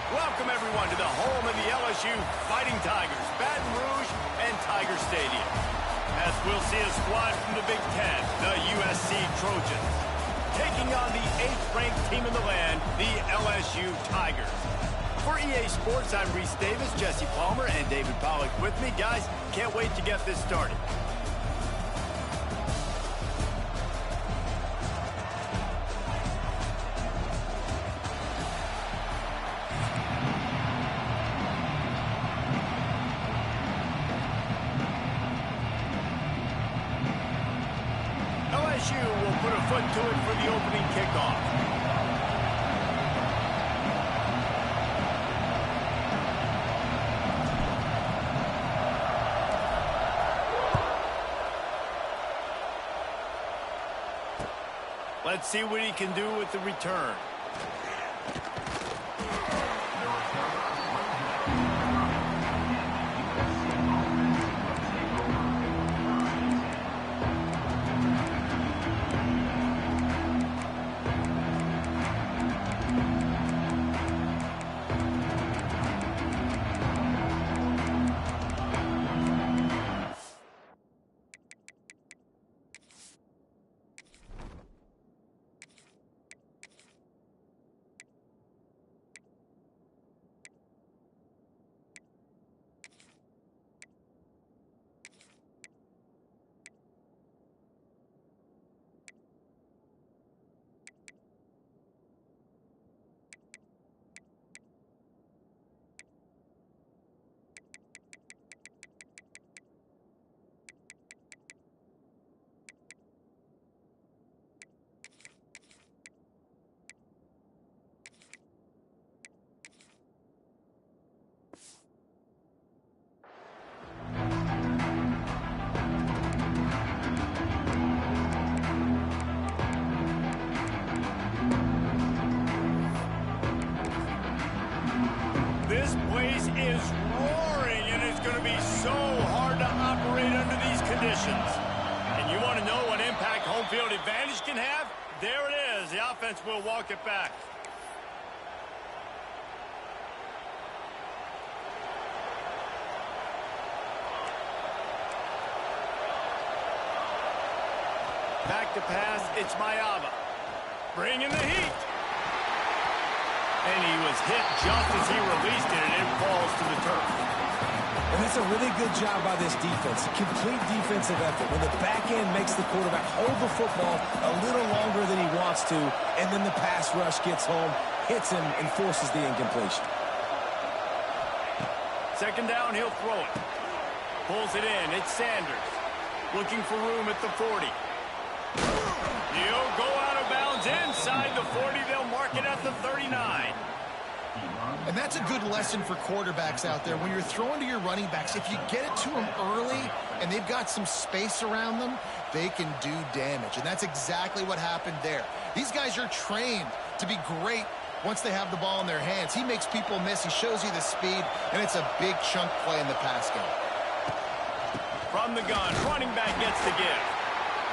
Welcome, everyone, to the home of the LSU Fighting Tigers, Baton Rouge and Tiger Stadium. As we'll see a squad from the Big Ten, the USC Trojans, taking on the 8th-ranked team in the land, the LSU Tigers. For EA Sports, I'm Reese Davis, Jesse Palmer, and David Pollack with me. Guys, can't wait to get this started. LSU will put a foot to it for the opening kickoff. Let's see what he can do with the return. This place is roaring, and it's going to be so hard to operate under these conditions. And you want to know what impact home field advantage can have? There it is. The offense will walk it back. Back to pass, it's Mayava. Bringing the heat. And he was hit just as he released it, and it falls to the turf. And that's a really good job by this defense. A complete defensive effort. When the back end makes the quarterback hold the football a little longer than he wants to, and then the pass rush gets home, hits him, and forces the incompletion. Second down, he'll throw it. Pulls it in. It's Sanders. Looking for room at the 40. He'll go out of bounds inside the 40. They'll mark it at the 39. And that's a good lesson for quarterbacks out there. When you're throwing to your running backs, if you get it to them early and they've got some space around them, they can do damage. And that's exactly what happened there. These guys are trained to be great once they have the ball in their hands. He makes people miss. He shows you the speed, and it's a big chunk play in the pass game. From the gun, running back gets the gift.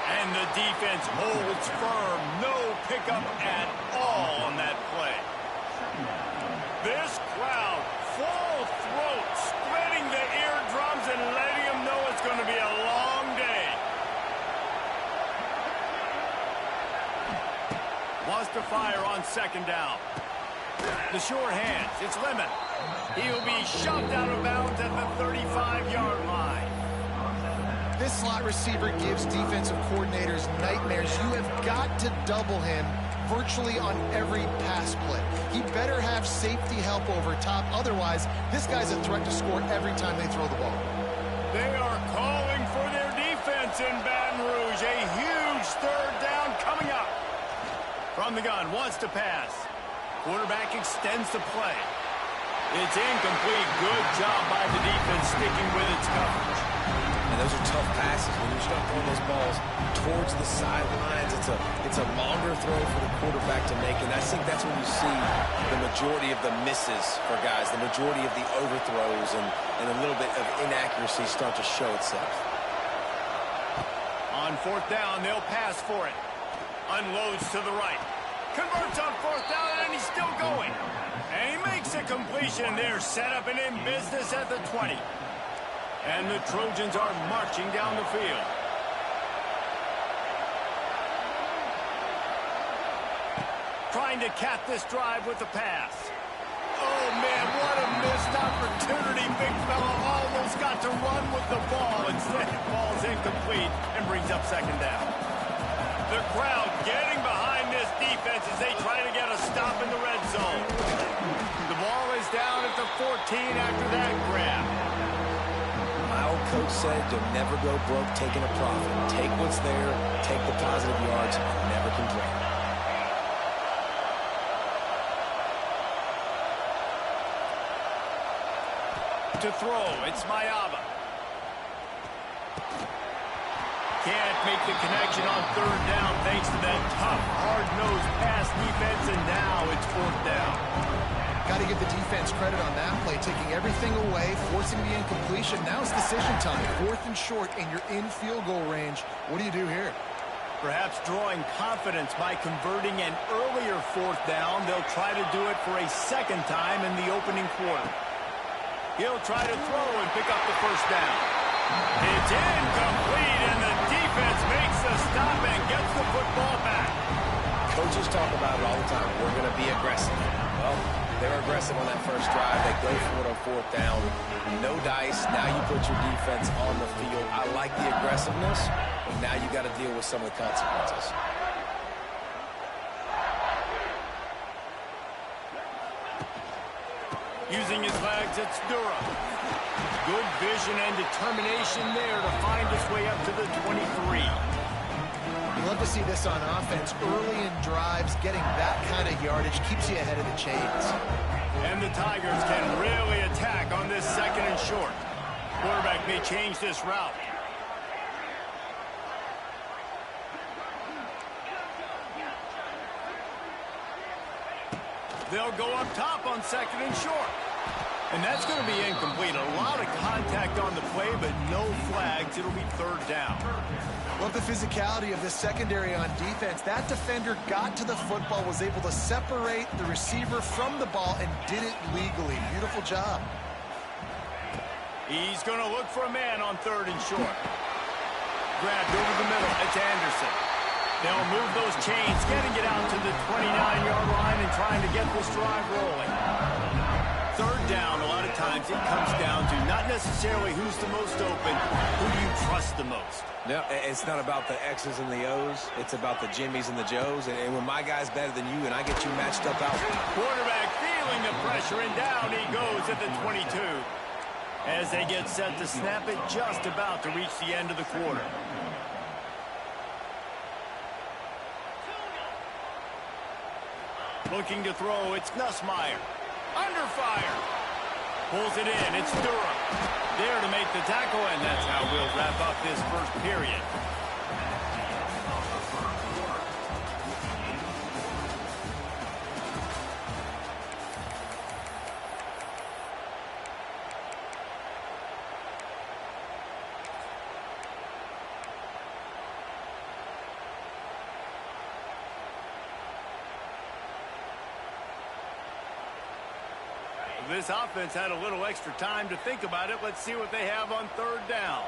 And the defense holds firm. No pickup at all on that play. This crowd, full throat, splitting the eardrums and letting them know it's going to be a long day. Wants to fire on second down. The sure hands, it's Lemon. He'll be shoved out of bounds at the 35-yard line. This slot receiver gives defensive coordinators nightmares. You have got to double him virtually on every pass play. He better have safety help over top. Otherwise, this guy's a threat to score every time they throw the ball. They are calling for their defense in Baton Rouge. A huge third down coming up. From the gun, wants to pass. Quarterback extends the play. It's incomplete. Good job by the defense sticking with its coverage. And those are tough passes. When you start throwing those balls towards the sidelines, it's a longer throw for the quarterback to make, and I think that's when you see the majority of the misses for guys, the majority of the overthrows, and a little bit of inaccuracy start to show itself. On fourth down, they'll pass for it. Unloads to the right. Converts on fourth down, and he's still going. And he makes a completion. They're set up and in business at the 20. And the Trojans are marching down the field. Trying to cap this drive with the pass. Oh, man, what a missed opportunity. Big fella almost got to run with the ball. Instead, it falls incomplete and brings up second down. The crowd getting behind this defense as they try to get a stop in the red zone. The ball is down at the 14 after that grab. My old coach said you'll never go broke taking a profit. Take what's there, take the positive yards, and never complain. To throw, it's Mayaba. Can't make the connection on third down thanks to that tough, hard-nosed pass defense, and now it's fourth down. Got to give the defense credit on that play, taking everything away, forcing the incompletion. Now it's decision time. Fourth and short, and you're in field goal range. What do you do here? Perhaps drawing confidence by converting an earlier fourth down. They'll try to do it for a second time in the opening quarter. He'll try to throw and pick up the first down. It's incomplete, and the defense makes the stop and gets the football back. Coaches talk about it all the time. We're going to be aggressive. Well, they were aggressive on that first drive. They go for it on fourth down. No dice. Now you put your defense on the field. I like the aggressiveness, but now you got to deal with some of the consequences. Using his legs, it's Durham. Good vision and determination there to find his way up to the 23. You love to see this on offense. Early in drives, getting that kind of yardage keeps you ahead of the chains. And the Tigers can really attack on this second and short. Quarterback may change this route. They'll go up top on second and short. And that's going to be incomplete. A lot of contact on the play, but no flags. It'll be third down. Love the physicality of this secondary on defense. That defender got to the football, was able to separate the receiver from the ball, and did it legally. Beautiful job. He's going to look for a man on third and short. Grabbed over the middle. It's Anderson. They'll move those chains, getting it out to the 29-yard line and trying to get this drive rolling. Third down, a lot of times it comes down to not necessarily who's the most open, who do you trust the most? No, it's not about the X's and the O's. It's about the Jimmys and the Joes. And when my guy's better than you and I get you matched up out. Quarterback feeling the pressure, and down he goes at the 22. as they get set to snap it just about to reach the end of the quarter. Looking to throw, it's Nussmeier. Under fire. Pulls it in, it's Durham. There to make the tackle, and that's how we'll wrap up this first period. This offense had a little extra time to think about it. Let's see what they have on third down.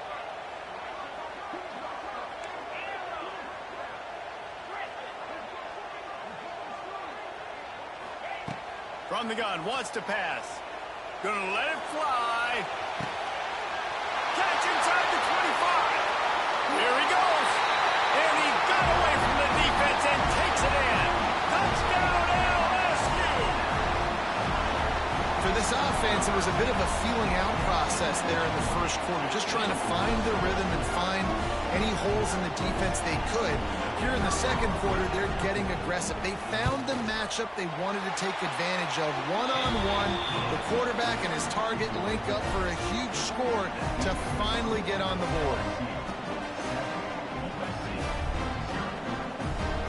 From the gun, wants to pass. Gonna let it fly. Catch inside the 25. Here he goes. And he got away from the defense and takes it in. Touchdown, LSU. For this offense, it was a bit of a feeling out process there in the first quarter, just trying to find their rhythm and find any holes in the defense they could. Here in the second quarter, they're getting aggressive. They found the matchup they wanted to take advantage of. One-on-one, the quarterback and his target link up for a huge score to finally get on the board.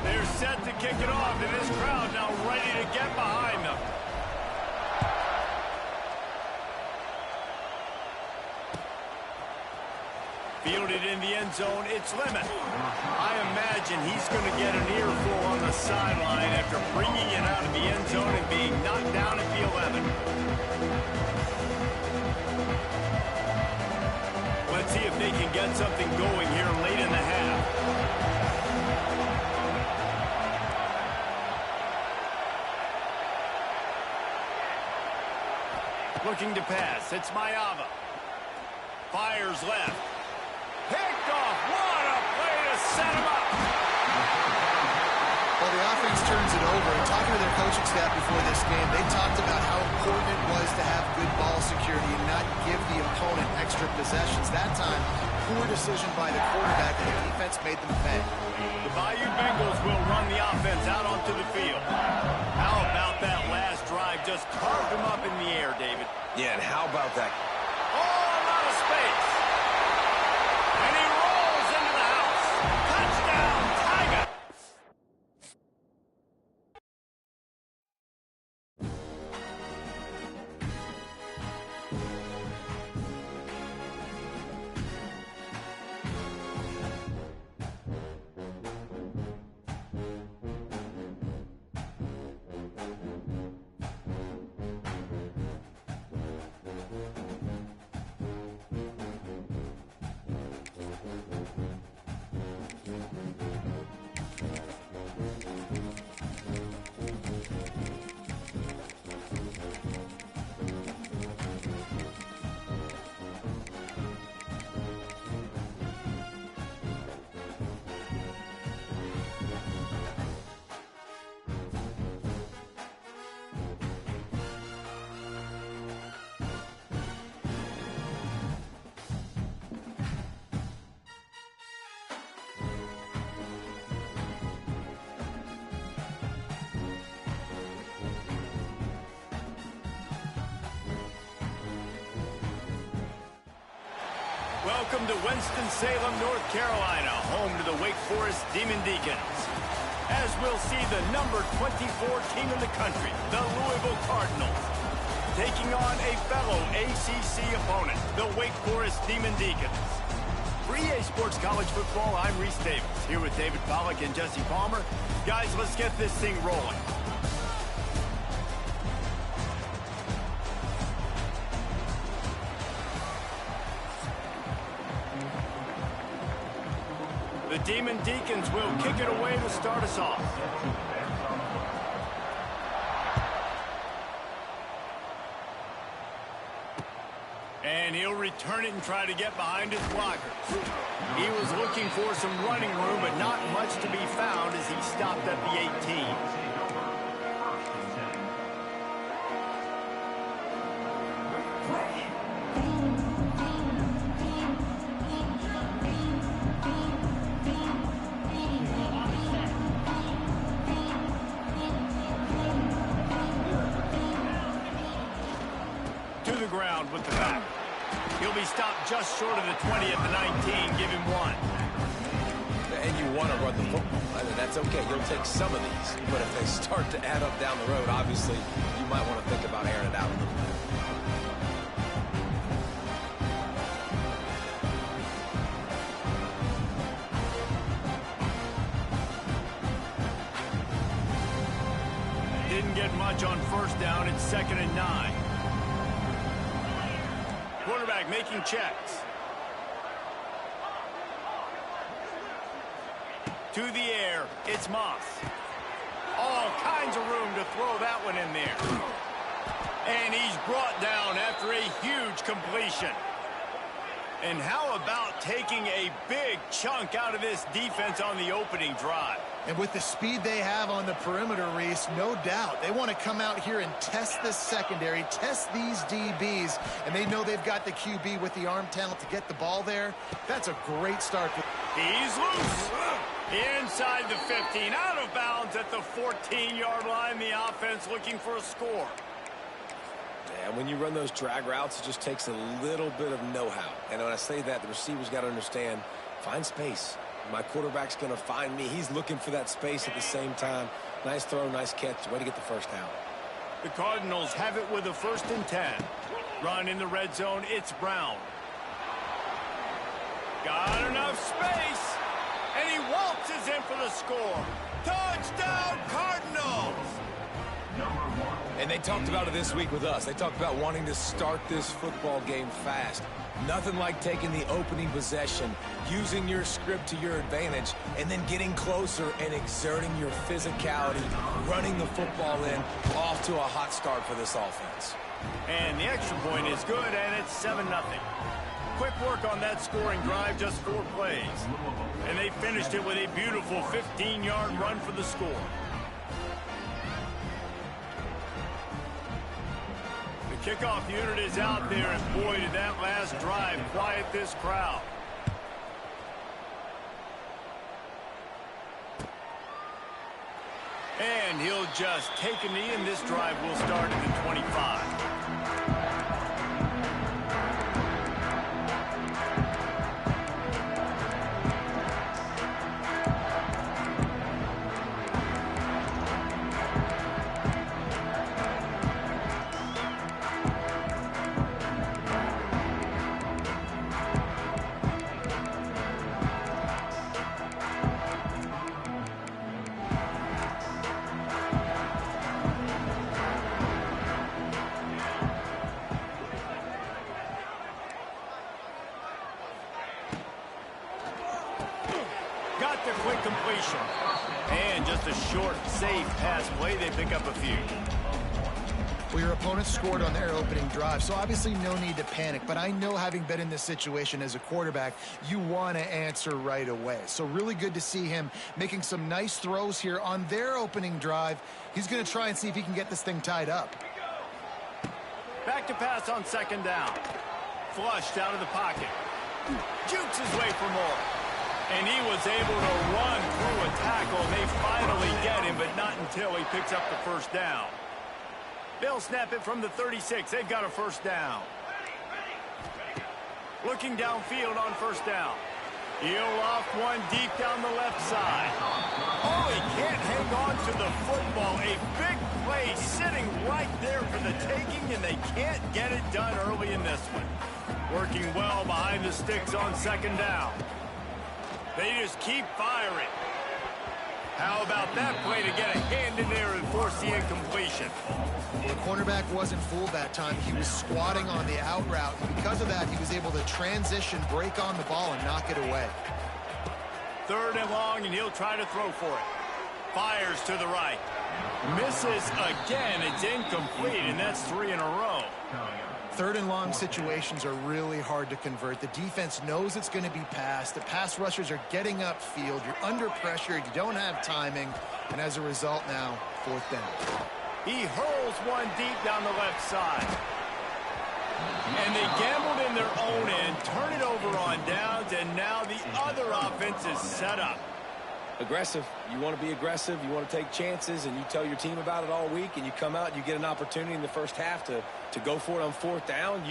They're set to kick it off, and this crowd now ready to get behind them. Fielded in the end zone, it's Lemon. I imagine he's going to get an earful on the sideline after bringing it out of the end zone and being knocked down at the 11. Let's see if they can get something going here late in the half. Looking to pass, it's Maiava. Fires left. Picked off. What a play to set him up. Well, the offense turns it over. And talking to their coaching staff before this game, they talked about how important it was to have good ball security and not give the opponent extra possessions. That time, poor decision by the quarterback, and the defense made them pay. The Bayou Bengals will run the offense out onto the field. How about that last drive? Just carved him up in the air, David. Yeah, and how about that? Oh, a lot of space. And he rolls into the house. Touchdown, Tiger. Welcome to Winston-Salem, North Carolina, home to the Wake Forest Demon Deacons. As we'll see the number 24 team in the country, the Louisville Cardinals, taking on a fellow ACC opponent, the Wake Forest Demon Deacons. For EA Sports College Football, I'm Reese Davis, here with David Pollack and Jesse Palmer. Guys, let's get this thing rolling. The Demon Deacons will kick it away to start us off. And he'll return it and try to get behind his blockers. He was looking for some running room, but not much to be found as he stopped at the 18. the back. He'll be stopped just short of the 20 at the 19. Give him 1. And you want to run the football. I mean, that's okay. You'll take some of these. But if they start to add up down the road, obviously, you might want to think about airing it out a little bit. Didn't get much on first down. It's 2nd and 9. Quarterback making checks. To the air, it's Moss. All kinds of room to throw that one in there. And he's brought down after a huge completion. And how about taking a big chunk out of this defense on the opening drive? And with the speed they have on the perimeter, Reese, no doubt, they want to come out here and test this secondary, test these DBs, and they know they've got the QB with the arm talent to get the ball there. That's a great start. He's loose. Inside the 15, out of bounds at the 14-yard line. The offense looking for a score. And when you run those drag routes, it just takes a little bit of know-how. And when I say that, the receivers got to understand, find space. My quarterback's going to find me. He's looking for that space at the same time. Nice throw, nice catch. Way to get the first down. The Cardinals have it with a 1st and 10. Run in the red zone. It's Brown. Got enough space. And he waltzes in for the score. Touchdown, Cardinals! And they talked about it this week with us. They talked about wanting to start this football game fast. Nothing like taking the opening possession, using your script to your advantage, and then getting closer and exerting your physicality, running the football in, off to a hot start for this offense. And the extra point is good, and it's 7-0. Quick work on that scoring drive, just 4 plays. And they finished it with a beautiful 15-yard run for the score. The kickoff unit is out there, and boy, did that last drive quiet this crowd. And he'll just take a knee, and this drive will start at the 25. Got the quick completion. And just a short, safe pass play. They pick up a few. Well, your opponent scored on their opening drive, so obviously no need to panic. But I know, having been in this situation as a quarterback, you want to answer right away. So really good to see him making some nice throws here on their opening drive. He's going to try and see if he can get this thing tied up. Back to pass on 2nd down. Flushed out of the pocket. Jukes his way for more. And he was able to run through a tackle. They finally get him, but not until he picks up the 1st down. They'll snap it from the 36. They've got a 1st down. Looking downfield on 1st down. He'll loft one deep down the left side. Oh, he can't hang on to the football. A big play sitting right there for the taking, and they can't get it done early in this one. Working well behind the sticks on 2nd down. They just keep firing. How about that play to get a hand in there and force the incompletion? Well, the cornerback wasn't fooled that time. He was squatting on the out route. And because of that, he was able to transition, break on the ball, and knock it away. 3rd and long, and he'll try to throw for it. Fires to the right. Misses again. It's incomplete, and that's 3 in a row. 3rd and long situations are really hard to convert. The defense knows it's going to be passed. The pass rushers are getting upfield. You're under pressure. You don't have timing. And as a result now, 4th down. He hurls one deep down the left side. And they gambled in their own end, turn it over on downs, and now the other offense is set up. Aggressive. You want to be aggressive. You want to take chances, and you tell your team about it all week, and you come out and you get an opportunity in the first half to go for it on 4th down.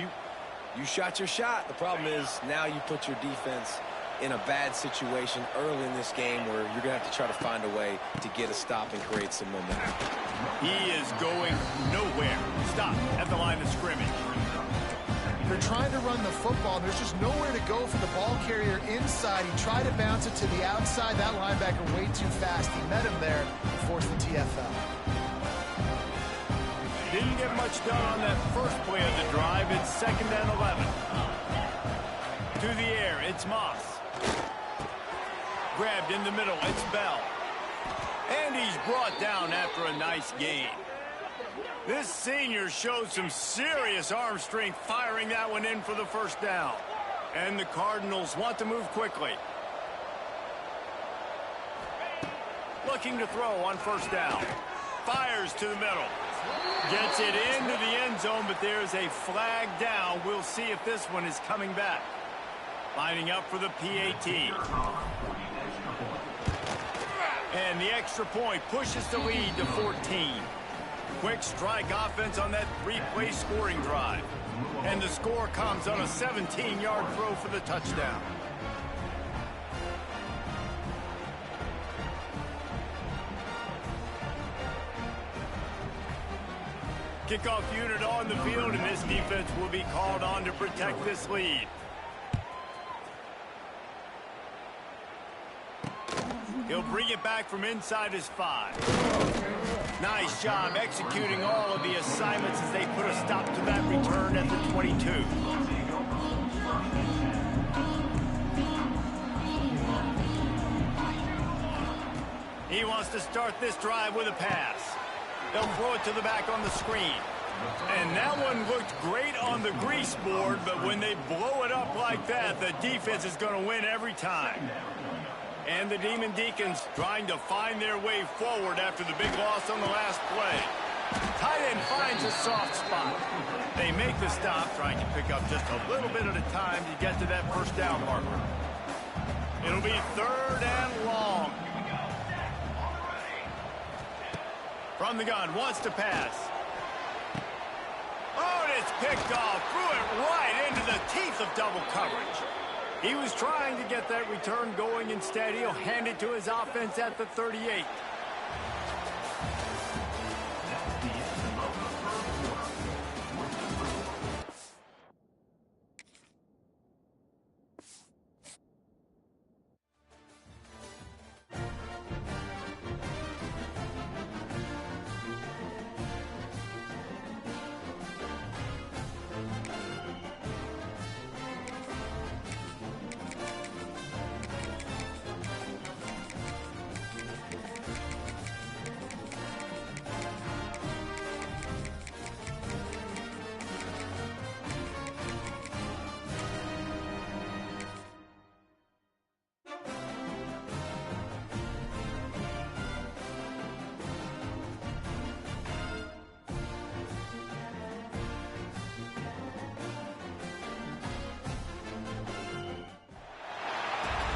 You shot your shot. The problem is now you put your defense in a bad situation early in this game where you're going to have to try to find a way to get a stop and create some momentum. He is going nowhere. Stop at the line of scrimmage. They're trying to run the football. There's just nowhere to go for the ball carrier inside. He tried to bounce it to the outside. That linebacker way too fast. He met him there and forced the TFL. Didn't get much done on that first play of the drive. It's 2nd and 11. To the air, it's Moss. Grabbed in the middle, it's Bell. And he's brought down after a nice gain. This senior showed some serious arm strength firing that one in for the first down. And the Cardinals want to move quickly. Looking to throw on first down. Fires to the middle. Gets it into the end zone, but there's a flag down. We'll see if this one is coming back. Lining up for the PAT. And the extra point pushes the lead to 14. Quick strike offense on that 3-play scoring drive. And the score comes on a 17-yard throw for the touchdown. Kickoff unit on the field, and this defense will be called on to protect this lead. He'll bring it back from inside his 5. Nice job executing all of the assignments as they put a stop to that return at the 22. He wants to start this drive with a pass. They'll throw it to the back on the screen. And that one looked great on the grease board, but when they blow it up like that, the defense is going to win every time. And the Demon Deacons trying to find their way forward after the big loss on the last play. Tight end finds a soft spot. They make the stop, trying to pick up just a little bit at a time to get to that first down marker. It'll be 3rd and long. From the gun, wants to pass. Oh, and it's picked off. Threw it right into the teeth of double coverage. He was trying to get that return going. Instead, he'll hand it to his offense at the 38.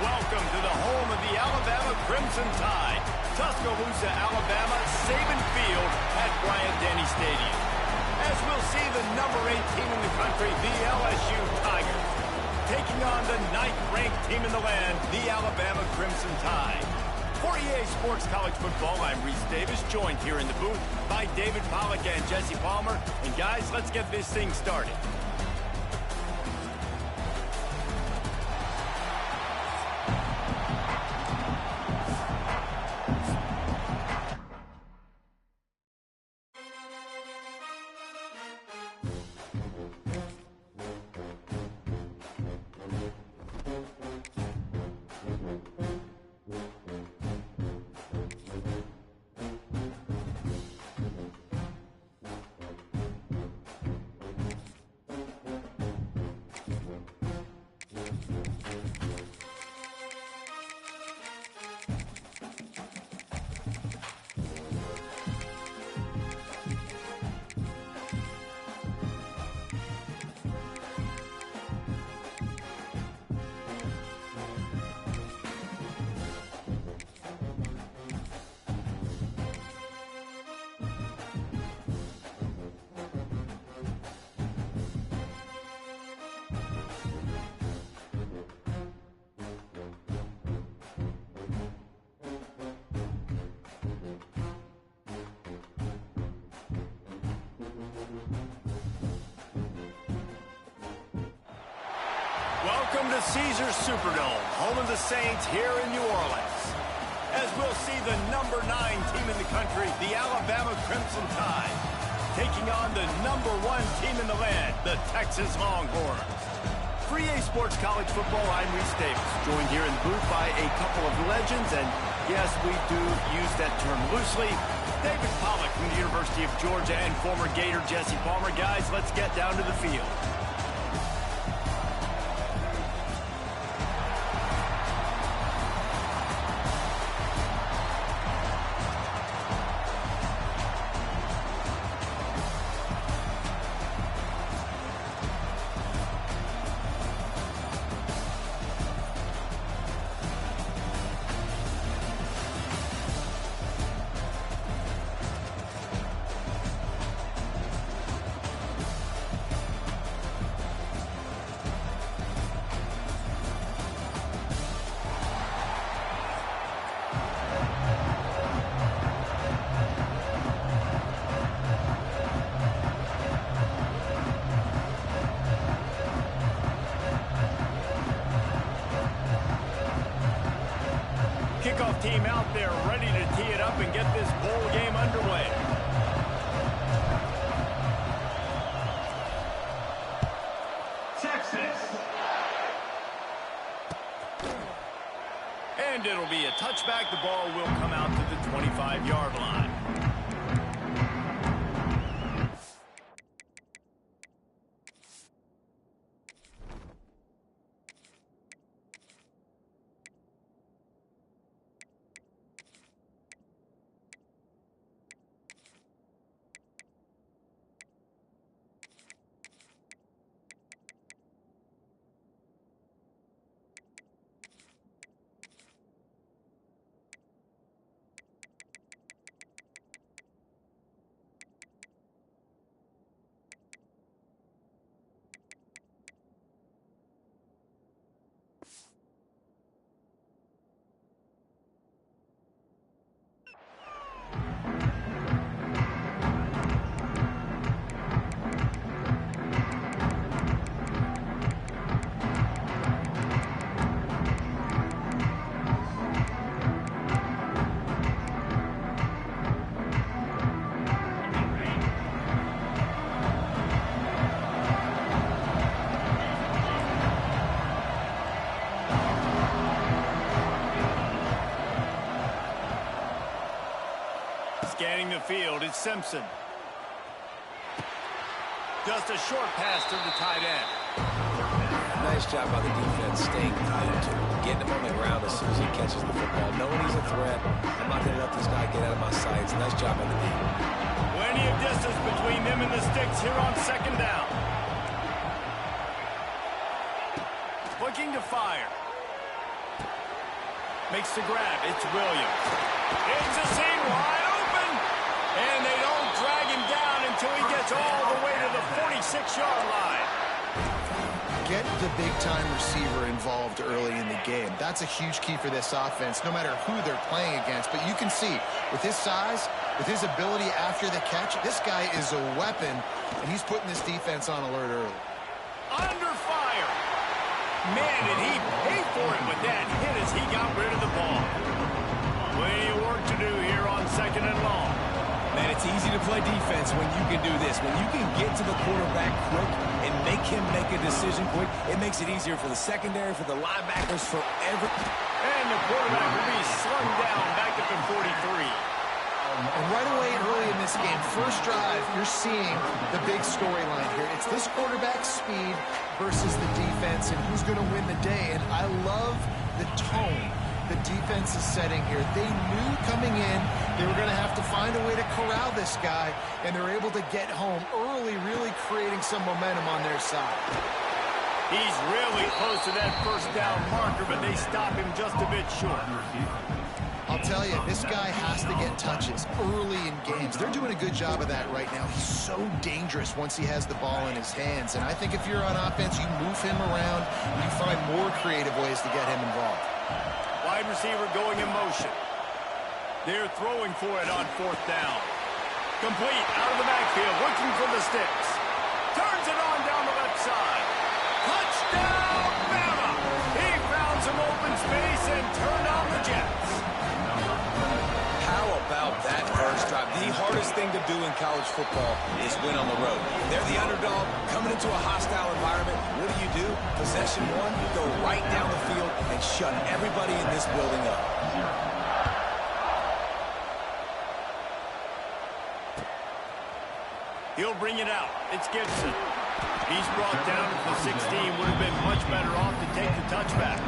Welcome to the home of the Alabama Crimson Tide. Tuscaloosa, Alabama, Saban Field at Bryant-Denny Stadium. As we'll see the number 8 team in the country, the LSU Tigers, taking on the 9th-ranked team in the land, the Alabama Crimson Tide. For EA Sports College Football, I'm Reese Davis, joined here in the booth by David Pollack and Jesse Palmer. And guys, let's get this thing started. Welcome to Caesars Superdome, home of the Saints here in New Orleans. As we'll see the number 9 team in the country, the Alabama Crimson Tide, taking on the number 1 team in the land, the Texas Longhorns. For EA Sports College Football, I'm Reese Davis, joined here in the booth by a couple of legends, and yes, we do use that term loosely. David Pollack from the University of Georgia and former Gator Jesse Palmer. Guys, let's get down to the field. Kickoff team out there ready to tee it up and get this bowl game underway. Texas. And it'll be a touchback. The ball will come out to the 25-yard line. Scanning the field is Simpson. Just a short pass to the tight end. Nice job by the defense staying tight to him, getting him on the ground as soon as he catches the football, knowing he's a threat. I'm not going to let this guy get out of my sights. Nice job by the defense. Plenty of distance between them and the sticks here on second down. Looking to fire. Makes the grab. It's Williams. It's a seam wide open. And they don't drag him down until he gets all the way to the 46-yard line. Get the big-time receiver involved early in the game. That's a huge key for this offense, no matter who they're playing against. But you can see, with his size, with his ability after the catch, this guy is a weapon, and he's putting this defense on alert early. Under fire. Man, did he pay for it with that hit as he got rid of the ball. Plenty of work to do here on second and long. Man, it's easy to play defense when you can do this. When you can get to the quarterback quick and make him make a decision quick, it makes it easier for the secondary, for the linebackers, for every... And the quarterback will be slung down back at the 43. And right away early in this game, first drive, you're seeing the big storyline here. It's this quarterback's speed versus the defense and who's going to win the day. And I love the tone the defense is setting here. They knew coming in they were going to have to find a way to corral this guy, and they're able to get home early, really creating some momentum on their side. He's really close to that first down marker, but they stop him just a bit short. I'll tell you, this guy has to get touches early in games. They're doing a good job of that right now. He's so dangerous once he has the ball in his hands. And I think if you're on offense, you move him around, and you find more creative ways to get him involved. Wide receiver going in motion. They're throwing for it on fourth down. Complete out of the backfield, looking for the sticks. Turns it on down the left side. Touchdown, Bama! hardest thing to do in college football is win on the road. They're the underdog coming into a hostile environment. What do? Possession one, go right down the field and shut everybody in this building up. He'll bring it out. It's Gibson. He's brought down at the 16. Would have been much better off to take the touchback.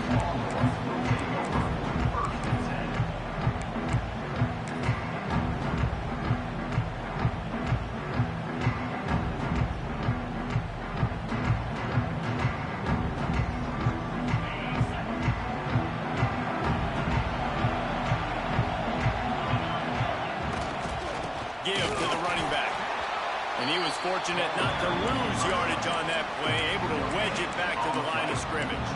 Give to the running back. And he was fortunate not to lose yardage on that play, able to wedge it back to the line of scrimmage.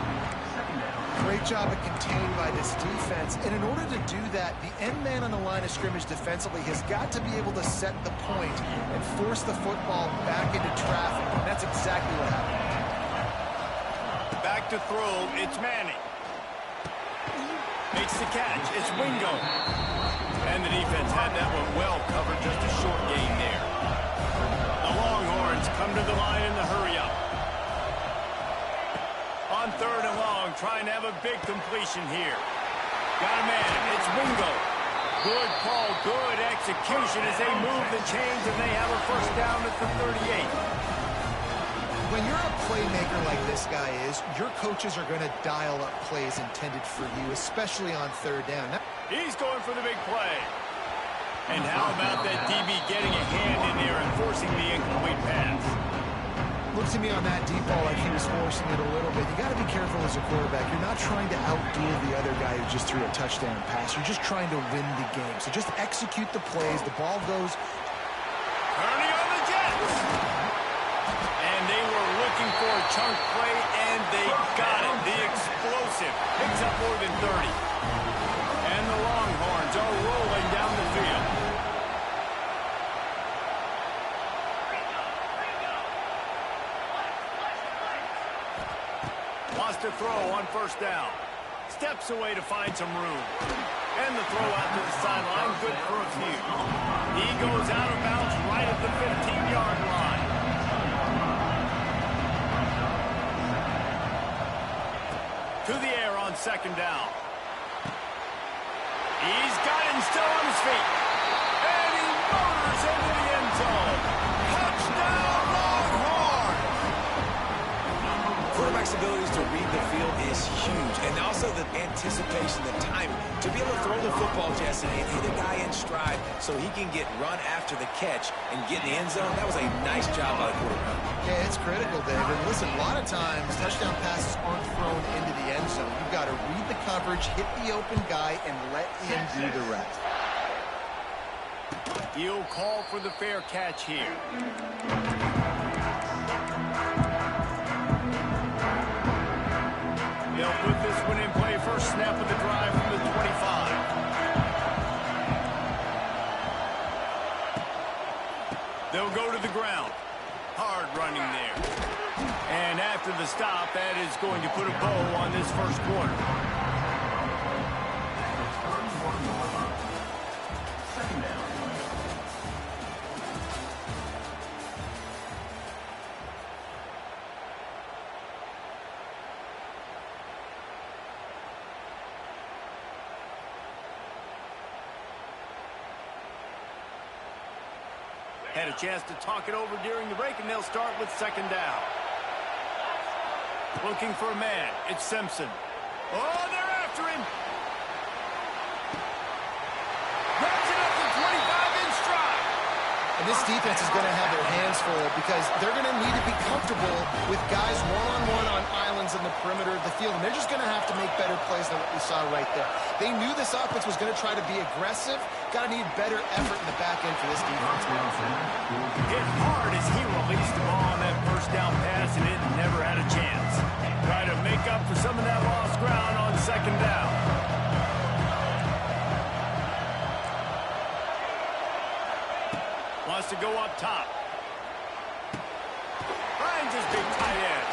Great job of contained by this defense. And in order to do that, the end man on the line of scrimmage defensively has got to be able to set the point and force the football back into traffic. And that's exactly what happened. Back to throw, it's Manning. Makes the catch, it's Wingo. And the defense had that one well covered, just a short gain there. The Longhorns come to the line in the hurry-up. On 3rd and long, trying to have a big completion here. Got a man, it's Wingo. Good call, good execution as they move the chains and they have a first down at the 38. When you're a playmaker like this guy is, your coaches are going to dial up plays intended for you, especially on 3rd down. He's going for the big play. And how about that DB getting a hand in there and forcing the incomplete pass? Looks to me on that deep ball like he was forcing it a little bit. You got to be careful as a quarterback. You're not trying to outduel the other guy who just threw a touchdown pass. You're just trying to win the game. So just execute the plays. The ball goes. Turning on the Jets. And they were looking for a chunk play, and they got it. The explosive picks up more than 30. And the Longhorns are rolling down the field. Lost a throw on 1st down. Steps away to find some room. And the throw out to the sideline, good for a few. He goes out of bounds right at the 15-yard line. To the air on 2nd down. He's got him still on his feet. And he motors into the end zone. Touchdown, Longhorns! Quarterback's abilities to read the field is huge. And also the anticipation, the timing. To be able to throw the football, Jesse, and hit a guy in stride so he can get run after the catch and get in the end zone, that was a nice job by the quarterback. Yeah, it's critical, David. Listen, a lot of times touchdown passes aren't thrown into the end zone. You've got to read the coverage, hit the open guy, and let him do the rest. He'll call for the fair catch here. They'll put this one in play. First snap of the drive from the 25. They'll go to the ground. Hard running there. And after the stop, that is going to put a bow on this first quarter. Had a chance to talk it over during the break, and they'll start with 2nd down. Looking for a man. It's Simpson. Oh, they're after him. Grabs it up to 25 in stride. And this defense is going to have their hands full because they're going to need to be comfortable with guys one-on-one on islands in the perimeter of the field. And they're just going to have to make better plays than what we saw right there. They knew this offense was going to try to be aggressive. Got to need better effort in the back end for this defense. Hit hard as he released the ball on that first down pass, and it never had a chance. Try to make up for some of that lost ground on 2nd down. Wants to go up top. Finds his big tight end.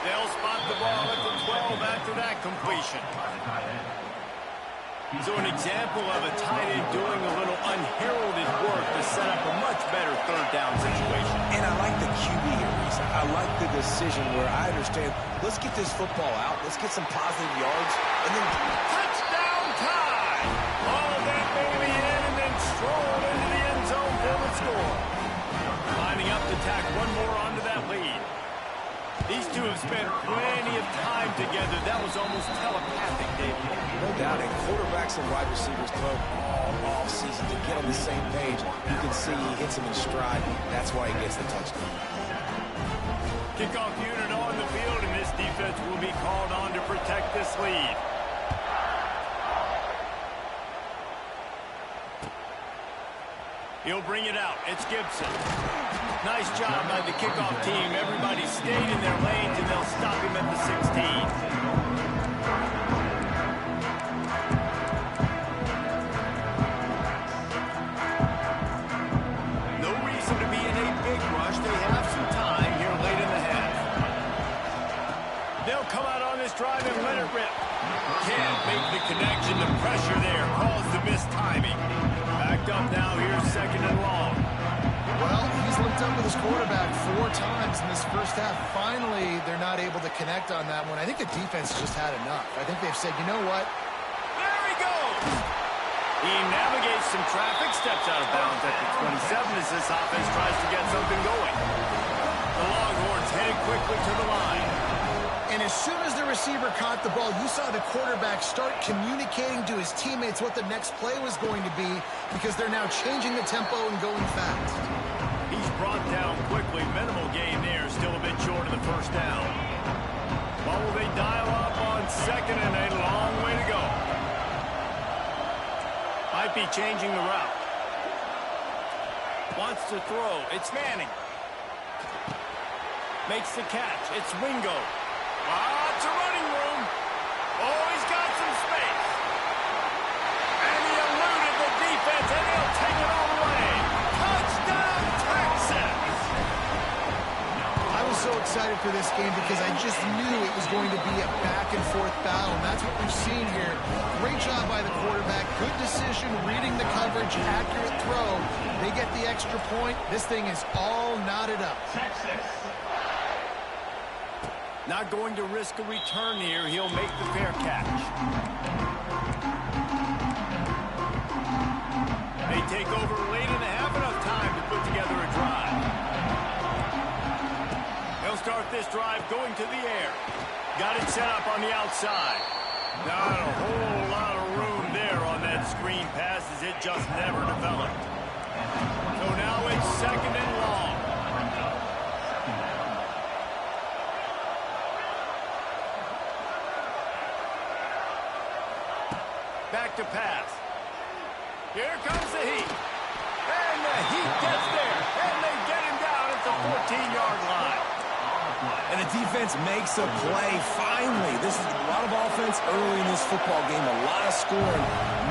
They'll spot the ball at the 12 after that completion. So an example of a tight end doing a little unheralded work to set up a much better third down situation. And I like the QB here, Reese. I like the decision where I understand, let's get this football out, let's get some positive yards, and then Touchdown time! All that baby in and then strolled into the end zone for the score. Lining up to tack one more onto that lead. These two have spent plenty of time together. That was almost telepathic, David. no doubt, and quarterbacks and wide receivers throw all season to get on the same page. You can see he hits him in stride. That's why he gets the touchdown. Kickoff unit on the field, and this defense will be called on to protect this lead. He'll bring it out. It's Gibson. Nice job by the kickoff team. Everybody stayed in their lanes, and they'll stop him at the 16. No reason to be in a big rush. They have some time here late in the half. They'll come out on this drive and let it rip. Can't make the connection. The pressure there caused the missed timing. Backed up now. Here's second and long. Well, he's linked up with his quarterback 4 times in this first half. Finally, they're not able to connect on that one. I think the defense just had enough. I think they've said, you know what? There he goes. He navigates some traffic, steps out of bounds at the 27 as this offense tries to get something going. The Longhorns headed quickly to the line. And as soon as the receiver caught the ball, you saw the quarterback start communicating to his teammates what the next play was going to be because they're now changing the tempo and going fast. He's brought down quickly. Minimal gain there. Still a bit short of the first down. What will they dial up on second and a long way to go? Might be changing the route. Wants to throw. It's Manning. Makes the catch. It's Wingo. Lots of running room. Oh, he's got some space. And he eluded the defense, and he'll take it all the way. Touchdown, Texans! I was so excited for this game because I just knew it was going to be a back-and-forth battle, and that's what we've seen here. Great job by the quarterback. Good decision, reading the coverage, accurate throw. They get the extra point. This thing is all knotted up. Not going to risk a return here. He'll make the fair catch. They take over late in the half, enough time to put together a drive. They'll start this drive going to the air. Got it set up on the outside. Not a whole lot of room there on that screen pass as it just never developed. So now it's second and long. Back to pass. Here comes the Heat. And the Heat gets there. And they get him down at the 14-yard line. And the defense makes a play, finally. This is a lot of offense early in this football game, a lot of scoring.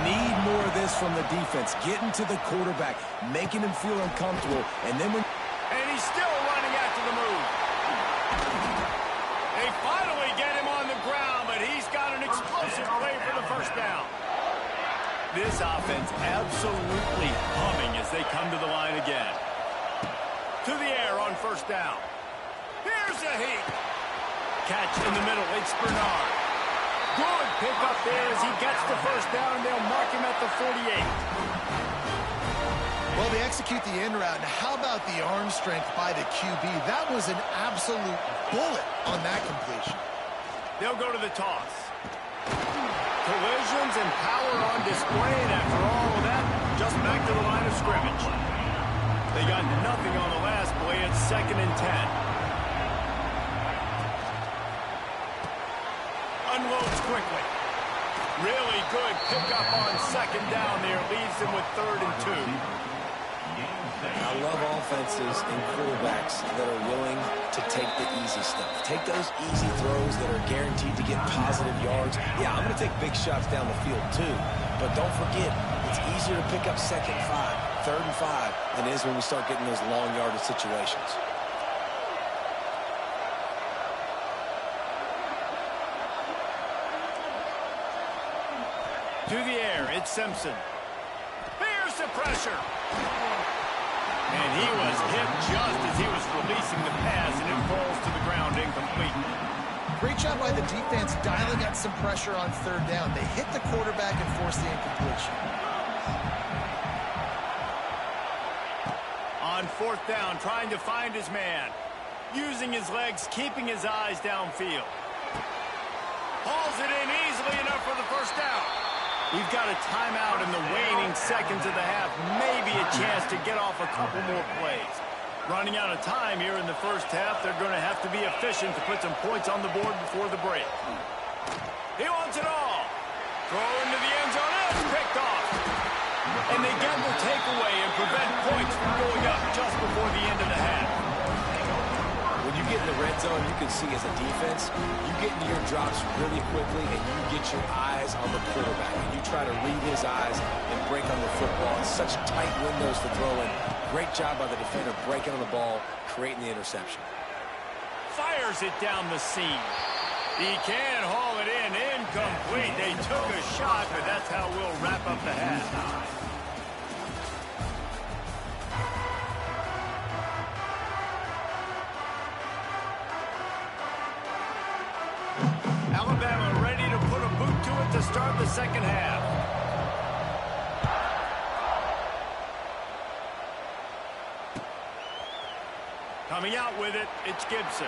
Need more of this from the defense. Getting to the quarterback, making him feel uncomfortable. And then when... And he's still running after the move. They finally get him on the ground, but he's got an explosive play for the first down. This offense absolutely humming as they come to the line again. To the air on first down. Here's the Heat. Catch in the middle. It's Bernard. Good pick up there as he gets the first down. They'll mark him at the 48. Well, they execute the end route. Now, how about the arm strength by the QB? That was an absolute bullet on that completion. They'll go to the toss. Collisions and power on display, and after all of that, just back to the line of scrimmage. They got nothing on the last play. It's second and 10. Unloads quickly. Really good pickup on second down there. Leaves them with third and 2. I love offenses and quarterbacks that are willing to take the easy stuff. Take those easy throws that are guaranteed to get positive yards. Yeah, I'm going to take big shots down the field too. But don't forget, it's easier to pick up second 5, third and 5 than it is when we start getting those long yardage situations. To the air, it's Simpson. Here's the pressure. And he was hit just as he was releasing the pass, and it falls to the ground incomplete. Great job by the defense dialing up some pressure on third down. They hit the quarterback and forced the incompletion. On fourth down, trying to find his man. Using his legs, keeping his eyes downfield. Hauls it in easily enough for the first down. We've got a timeout in the waning seconds of the half. Maybe a chance to get off a couple more plays. Running out of time here in the first half. They're going to have to be efficient to put some points on the board before the break. He wants it all. Throw into the end zone. It's picked off. And they get the takeaway and prevent points from going up just before the end of the half. When you get in the red zone, you can see as a defense, you get into your drops really quickly and you get your eyes on the quarterback. And you try to read his eyes and break on the football. It's such tight windows to throw in. Great job by the defender breaking on the ball, creating the interception. Fires it down the seam. He can haul it in. Incomplete. They took a shot, but that's how we'll wrap up the half. Alabama ready to put a boot to it to start the second half. Coming out with it, it's Gibson.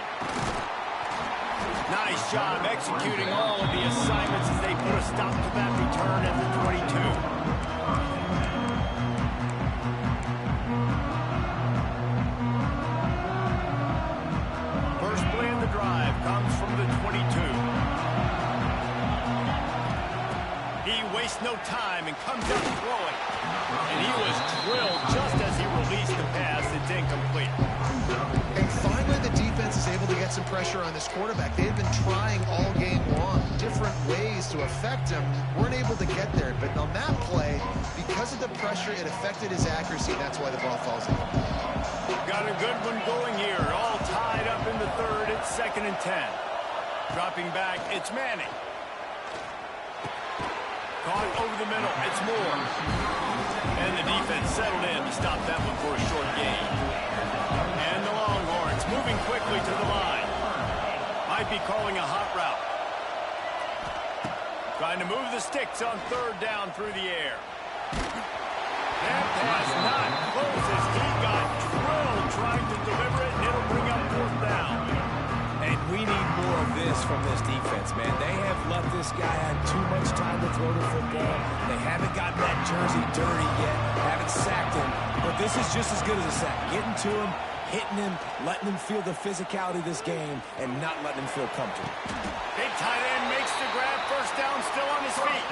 Nice job executing all of the assignments as they put a stop to that return at the 22. First play of the drive comes from the 22. He wastes no time and comes out throwing. And he was drilled just as he released the pass. It's incomplete. And finally, the defense is able to get some pressure on this quarterback. They've been trying all game long, different ways to affect him. Weren't able to get there. But on that play, because of the pressure, it affected his accuracy. And that's why the ball falls in. Got a good one going here. All tied up in the third. It's 2nd and 10. Dropping back, it's Manning. Caught over the middle. It's Moore. And the defense settled in to stop that one for a short gain. And the Longhorns moving quickly to the line. Might be calling a hot route. Trying to move the sticks on third down through the air. That pass not close as he got drilled trying to deliver it, and it'll bring up fourth down. And we need more of this from this defense, man. They have let this guy have too much time to throw the football. They haven't gotten that jersey dirty yet, haven't sacked him. But this is just as good as a sack. Getting to him, hitting him, letting him feel the physicality of this game, and not letting him feel comfortable. Big tight end makes the grab. First down, still on his feet.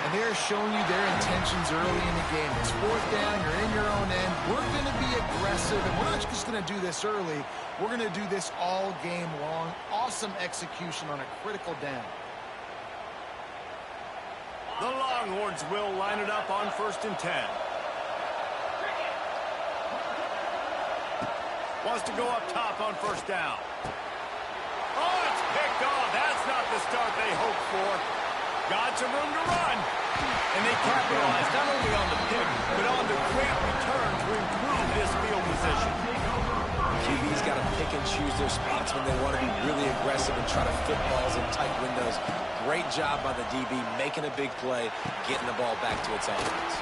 And they're showing you their intentions early in the game. It's fourth down. You're in your own end. We're going to be aggressive, and we're not just going to do this early. We're going to do this all game long. Awesome execution on a critical down. The Longhorns will line it up on 1st and 10. Wants to go up top on first down. Oh, it's picked off. That's not the start they hoped for. Got some room to run. And they capitalized not only on the pick, but on the great return to improve this field position. QB's got to pick and choose their spots when they want to be really aggressive and try to fit balls in tight windows. Great job by the DB making a big play, getting the ball back to its offense.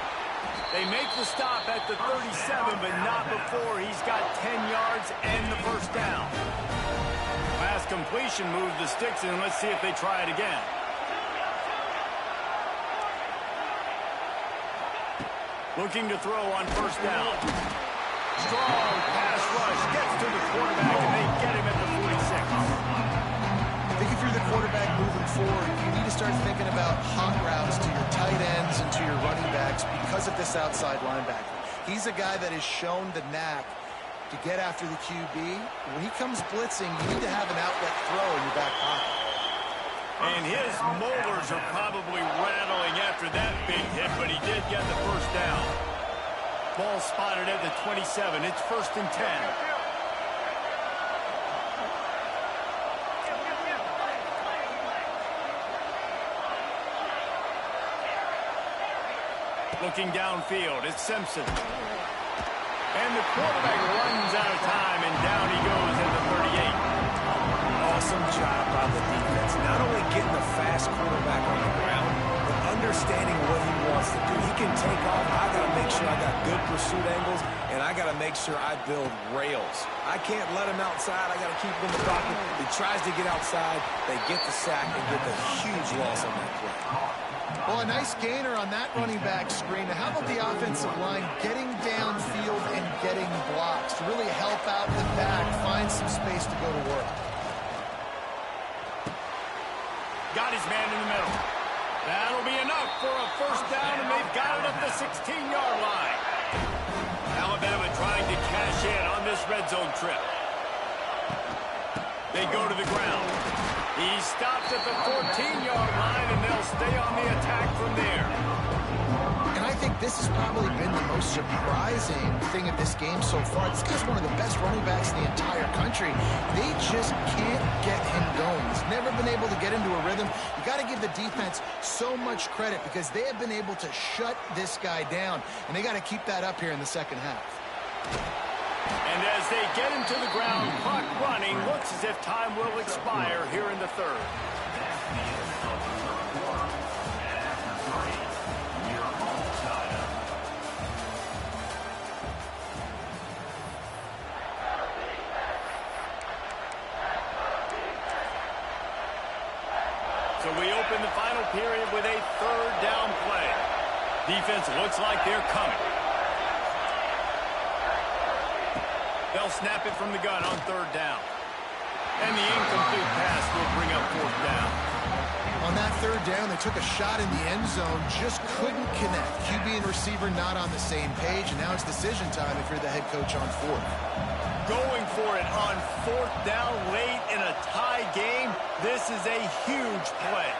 They make the stop at the 37, but not before he's got 10 yards and the first down. Pass completion moved the sticks in. Let's see if they try it again. Looking to throw on first down. Strong pass rush. Gets to the quarterback, and they get him at the 46. I think if you're the quarterback moving forward, you need to start thinking about hot routes to your tight ends and to your running backs because of this outside linebacker. He's a guy that has shown the knack to get after the QB. When he comes blitzing, you need to have an outlet throw in your back pocket. And his molars are probably rattling after that big hit, but he did get the first down. Ball spotted at the 27. It's 1st and 10. Looking downfield, it's Simpson. And the quarterback runs out of time, and down he goes at the 38. Awesome job by the defense. Not only getting the fast quarterback on the ground, but understanding what he wants to do. He can take off. I got to make sure I got good pursuit angles, and I got to make sure I build rails. I can't let him outside. I got to keep him in the pocket. He tries to get outside. They get the sack and get the huge loss on that play. Well, a nice gainer on that running back screen. Now, how about the offensive line getting downfield and getting blocks to really help out the back, find some space to go to work? Got his man in the middle. That'll be enough for a first down, and they've got it at the 16-yard line. Alabama trying to cash in on this red zone trip. They go to the ground. He stopped at the 14-yard line, and they'll stay on the attack from there. And I think this has probably been the most surprising thing of this game so far. This guy's one of the best running backs in the entire country. They just can't get him going. He's never been able to get into a rhythm. You got to give the defense so much credit because they have been able to shut this guy down, and they got to keep that up here in the second half. And as they get him to the ground, clock running, looks as if time will expire here in the third. So we open the final period with a third down play. Defense looks like they're coming. They'll snap it from the gun on third down. And the incomplete pass will bring up fourth down. On that third down, they took a shot in the end zone, just couldn't connect. QB and receiver not on the same page, and now it's decision time if you're the head coach on fourth. Going for it on fourth down late in a tie game. This is a huge play.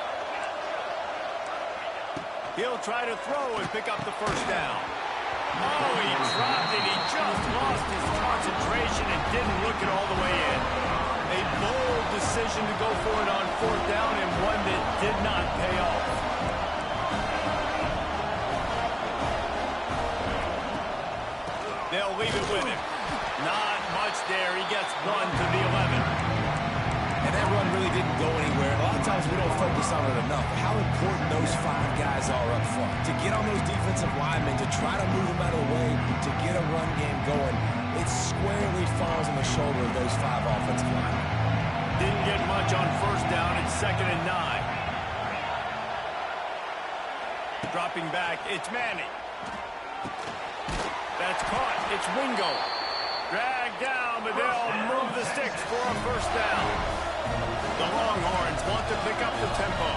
He'll try to throw and pick up the first down. Oh, he dropped it. He just lost his concentration and didn't look it all the way in. A bold decision to go for it on fourth down and one that did not pay off. They'll leave it with him. Not much there. He gets one to the 11. And that run really didn't go anywhere. A lot of times we don't focus on it enough. How important those five guys are up front. To get on those defensive linemen, to try to move them out of the way, to get a run game going, it squarely falls on the shoulder of those five offensive linemen. Didn't get much on first down. It's 2nd and 9. Dropping back, it's Manning. That's caught. It's Wingo. Dragged down, but they'll move the sticks for a first down. The Longhorns want to pick up the tempo.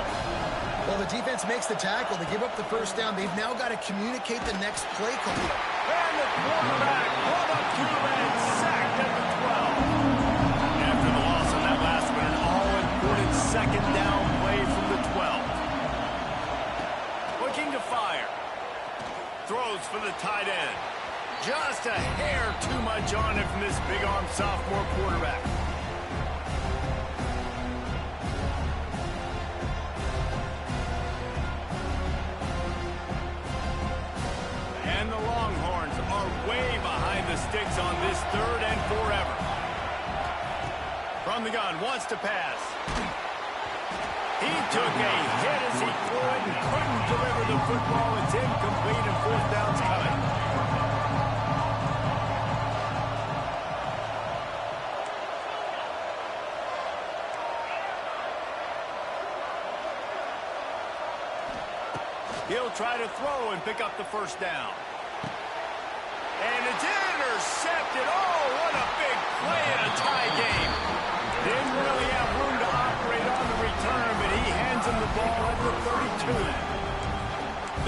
Well, the defense makes the tackle. They give up the first down. They've now got to communicate the next play call. And the quarterback brought up to and sacked at the 12. After the loss on that last one, an all-important second down play from the 12. Looking to fire. Throws for the tight end. Just a hair too much on it from this big-arm sophomore quarterback. And the Longhorns are way behind the sticks on this third and forever. From the gun, wants to pass. He took a hit as he threw it and couldn't deliver the football. It's incomplete and fourth down's coming. He'll try to throw and pick up the first down. And it's intercepted. Oh, what a big play in a tie game. Didn't really have room to operate on the return, but he hands him the ball at the 32.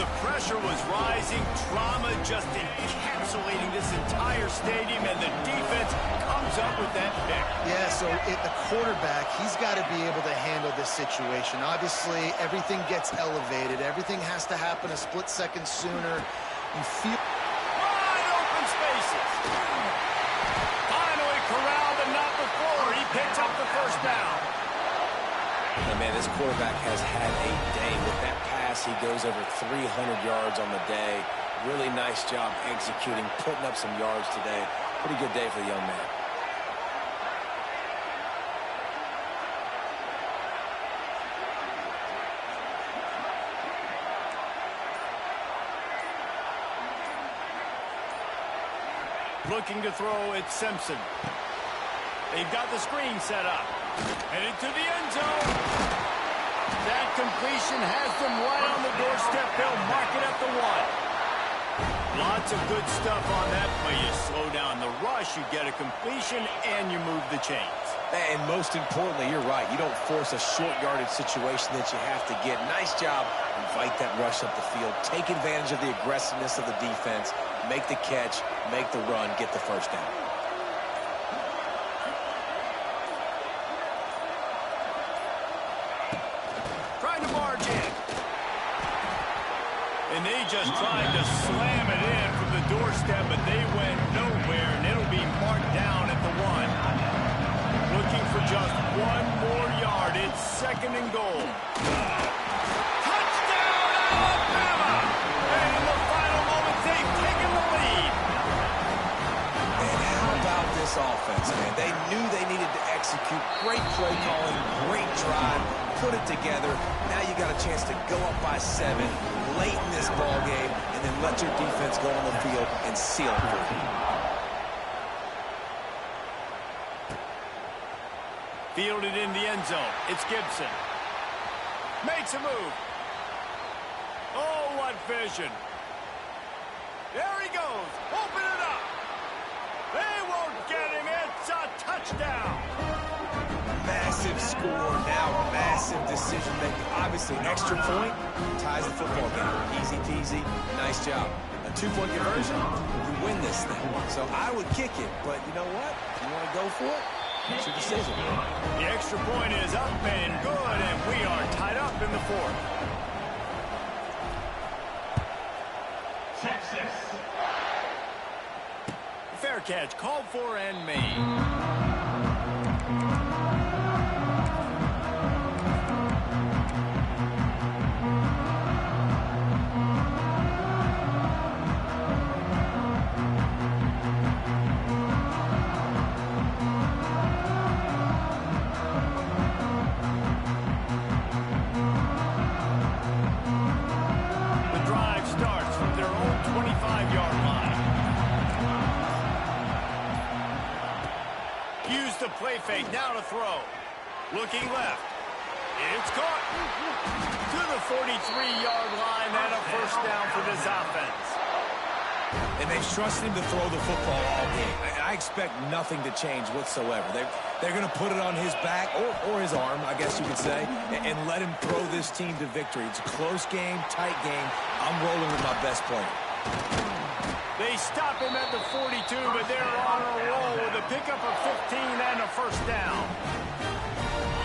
The pressure was rising. Trauma just encapsulating this entire stadium, and the defense comes up with that pick. Yeah, so the quarterback, he's got to be able to handle this situation. Obviously, everything gets elevated. Everything has to happen a split second sooner. You feel... Wide open spaces. Finally corralled, but not before. He picks up the first down. And man, this quarterback has had a day with that pass pass. He goes over 300 yards on the day. Really nice job executing, putting up some yards today. Pretty good day for the young man. Looking to throw, it's Simpson. They've got the screen set up. Headed to the end zone. That completion has them right on the doorstep. They'll mark it at the 1. Lots of good stuff on that play. You slow down the rush, you get a completion, and you move the chains. And most importantly, you're right. You don't force a short yardage situation that you have to get. Nice job. Invite that rush up the field. Take advantage of the aggressiveness of the defense. Make the catch, make the run, get the first down. Trying to barge in. And they just tried to slam it in from the doorstep, but they went nowhere, and it'll be marked down at the 1. Looking for just 1 more yard. It's 2nd and goal. Touchdown, Alabama! And in the final moments, they've taken the lead. And how about this offense, man? They knew they needed to execute. Great play calling, great drive, put it together. Now you got a chance to go up by 7 late in this ball game, and then let your defense go on the field and seal it for you. Fielded in the end zone. It's Gibson. Makes a move. Oh, what vision. There he goes. Open it up. They won't get him. It's a touchdown. Massive score, now massive decision making. Obviously, extra point ties the football game. Easy peasy, nice job. A 2-point conversion, you win this thing. So I would kick it, but you know what? If you want to go for it, it's your decision. The extra point is up and good, and we are tied up in the 4th. Texas. Fair catch, called for and made. Play fake, now to throw. Looking left. It's caught. To the 43-yard line, and a first down for this offense. And they've trusted him to throw the football all game. I expect nothing to change whatsoever. They're going to put it on his back, or his arm, I guess you could say, and let him throw this team to victory. It's a close game, tight game. I'm rolling with my best player. They stop him at the 42, but they're on a roll with a pickup of 15 and a first down.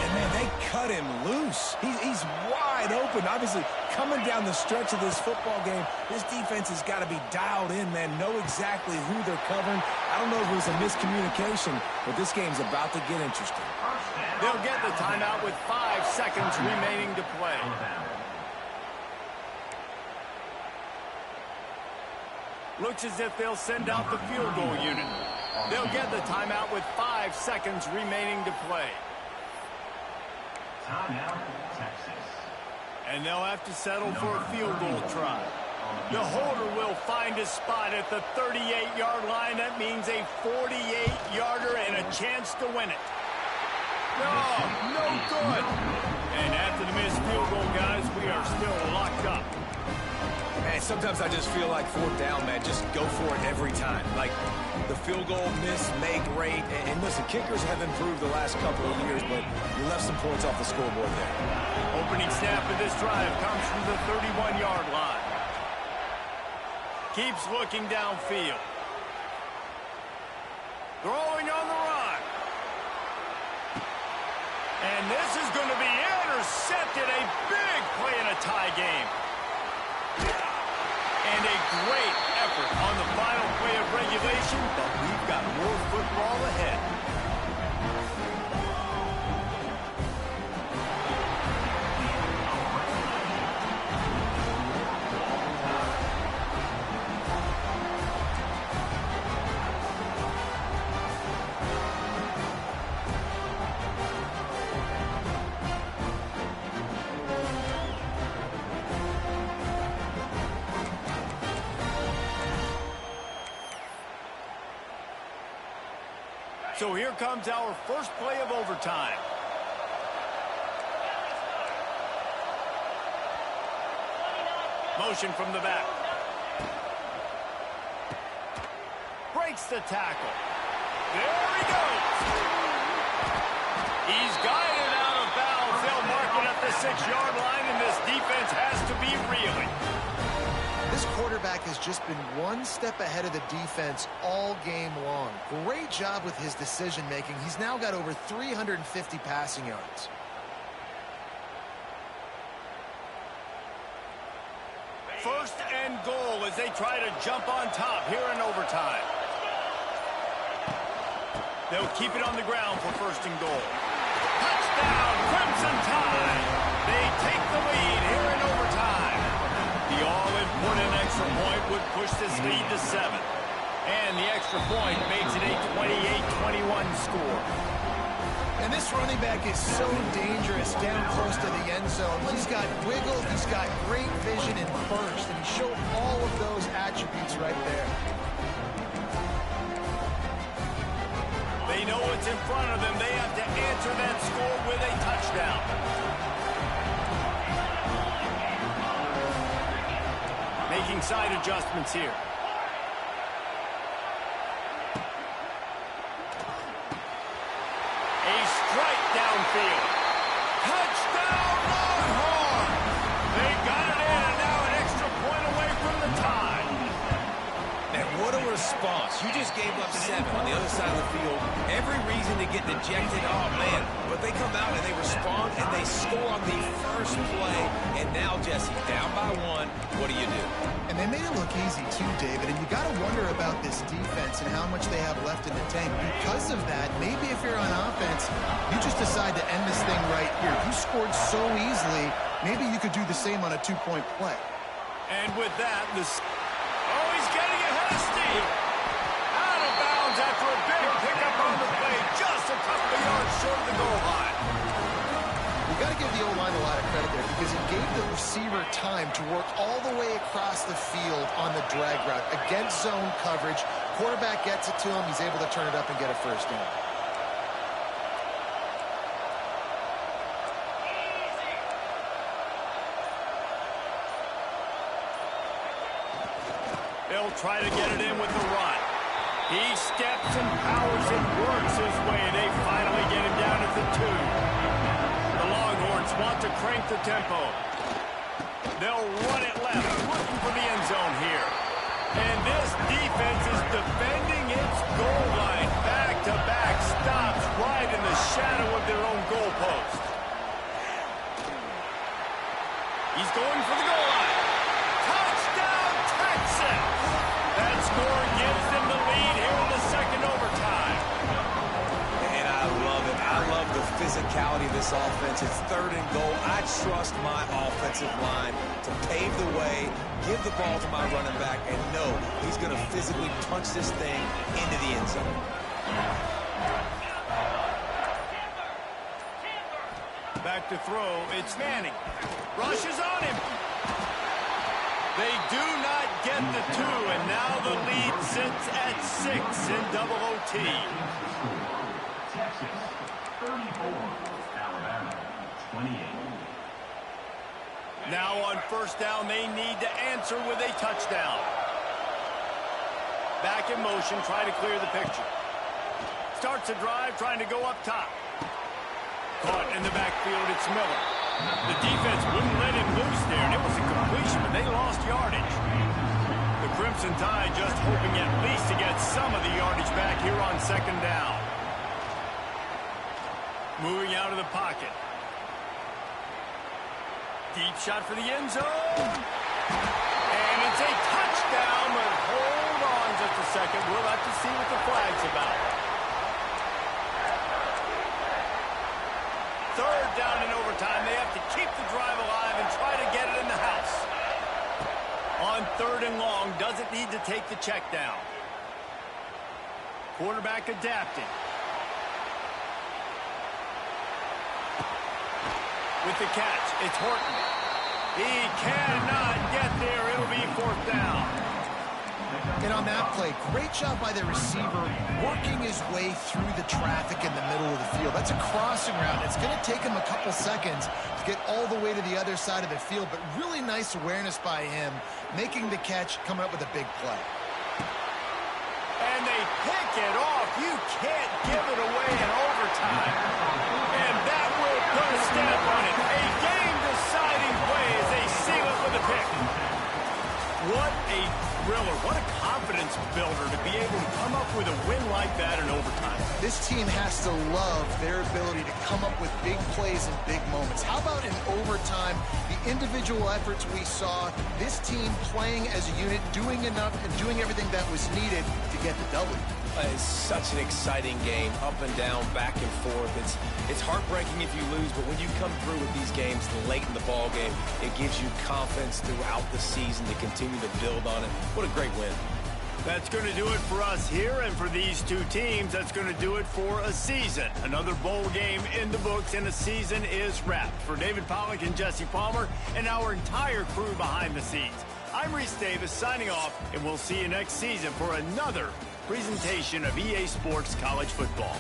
And, man, they cut him loose. He's wide open. Obviously, coming down the stretch of this football game, this defense has got to be dialed in, man, know exactly who they're covering. I don't know if it was a miscommunication, but this game's about to get interesting. They'll get the timeout with 5 seconds remaining to play. Looks as if they'll send out the field goal unit. They'll get the timeout with 5 seconds remaining to play. Timeout, Texas. And they'll have to settle for a field goal try. The holder will find a spot at the 38-yard line. That means a 48-yarder and a chance to win it. No good. And after the missed field goal, guys, we are still locked up. Man, sometimes I just feel like 4th down, man. Just go for it every time. Like the field goal miss, make rate. And listen, kickers have improved the last couple of years, but you left some points off the scoreboard there. Opening snap of this drive comes from the 31-yard line. Keeps looking downfield. Throwing on the run. And this is going to be intercepted. A big play in a tie game. And a great effort on the final play of regulation, but we've got more football ahead. So here comes our first play of overtime. Motion from the back. Breaks the tackle. There he goes. He's guided out of bounds. They'll mark it at the 6-yard line, and this defense has to be reeling. This quarterback has just been one step ahead of the defense all game long. Great job with his decision-making. He's now got over 350 passing yards. First and goal as they try to jump on top here in overtime. They'll keep it on the ground for first and goal. Touchdown, Crimson Tide. They take the lead here in overtime. The all-important extra point would push this lead to 7. And the extra point makes it a 28-21 score. And this running back is so dangerous down close to the end zone. He's got wiggle, he's got great vision and burst, and he showed all of those attributes right there. They know what's in front of them. They have to answer that score with a touchdown. Making side adjustments here. A strike downfield. Touchdown, Longhorn! They got it in, and now an extra point away from the tie. And what a response. You just gave up 7 on the other side of the field. Every reason to get dejected. Oh, man. But they come out and they respond and they score on the first play. And now, Jesse, down by 1. What do you do? And they made it look easy too, David. And you got to wonder about this defense and how much they have left in the tank. Because of that, maybe if you're on offense, you just decide to end this thing right here. You scored so easily, maybe you could do the same on a 2-point play. And with that, oh, he's getting ahead of Steve. Out of bounds after a big pickup on the play, just a couple of yards short of the goal line. You got to give the O-line a lot of credit there because he gave the receiver time to work all the way across the field on the drag route against zone coverage. Quarterback gets it to him. He's able to turn it up and get a first down. They'll try to get it in with the run. He steps and powers and works his way. They finally get him down at the 2. The Longhorns want to crank the tempo. They'll run it left, looking for the end zone here. And this defense is defending its goal line. Back-to-back stops right in the shadow of their own goalpost. He's going for the goal line. Touchdown, Texas! That score gives them the lead here in the second overtime. And I love it. I love the physicality of this offense. It's third and goal. I trust my offensive line to pave the way, give the ball to my running back, and know he's going to physically punch this thing into the end zone. Back to throw. It's Manning. Rushes on him. They do not get the 2, and now the lead sits at 6 in double OT. Texas, 34, Alabama, 28. Now on first down, they need to answer with a touchdown. Back in motion, try to clear the picture. Starts a drive, trying to go up top. Caught in the backfield, it's Miller. The defense wouldn't let him loose there, and it was a completion, but they lost yardage. The Crimson Tide just hoping at least to get some of the yardage back here on second down. Moving out of the pocket. Deep shot for the end zone. And it's a touchdown, but hold on just a second. We'll have to see what the flag's about. Third down in overtime. They have to keep the drive alive and try to get it in the house. On third and long, doesn't need to take the check down. Quarterback adapting. With the catch, it's Horton. He cannot get there. It'll be fourth down. And on that play, great job by the receiver working his way through the traffic in the middle of the field. That's a crossing route. It's going to take him a couple seconds to get all the way to the other side of the field, but really nice awareness by him, making the catch, coming up with a big play. And they pick it off. You can't give it away in overtime. And that will put a stamp on it. A game-deciding play as they seal it with a pick. What a thriller. What a confidence builder to be able to come up with a win like that in overtime. This team has to love their ability to come up with big plays and big moments. How about in overtime, the individual efforts we saw, this team playing as a unit, doing enough and doing everything that was needed to get the W. It's such an exciting game, up and down, back and forth. It's heartbreaking if you lose, but when you come through with these games late in the ball game, it gives you confidence throughout the season to continue to build on it. What a great win. That's going to do it for us here, and for these two teams, that's going to do it for a season. Another bowl game in the books, and a season is wrapped. For David Pollack and Jesse Palmer and our entire crew behind the scenes, I'm Reese Davis signing off, and we'll see you next season for another presentation of EA Sports College Football.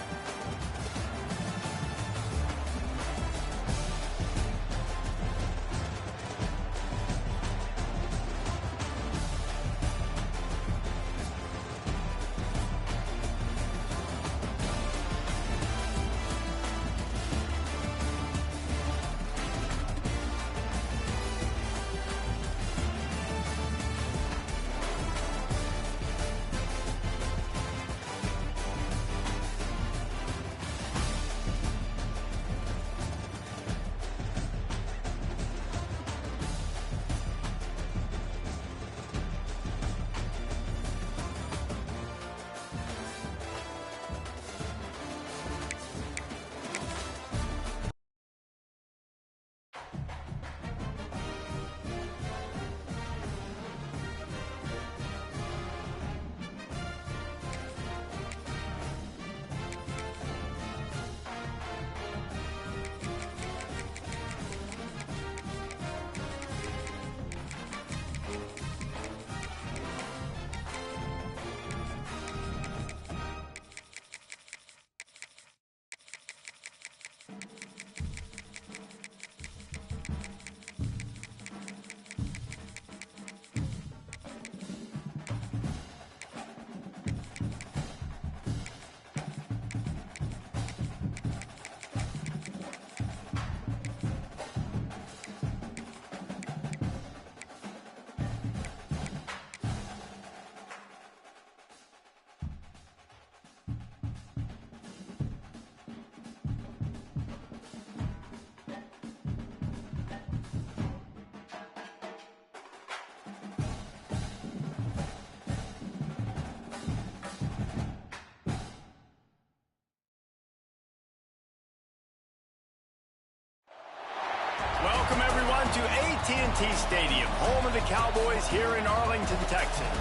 Welcome, everyone, to AT&T Stadium, home of the Cowboys here in Arlington, Texas.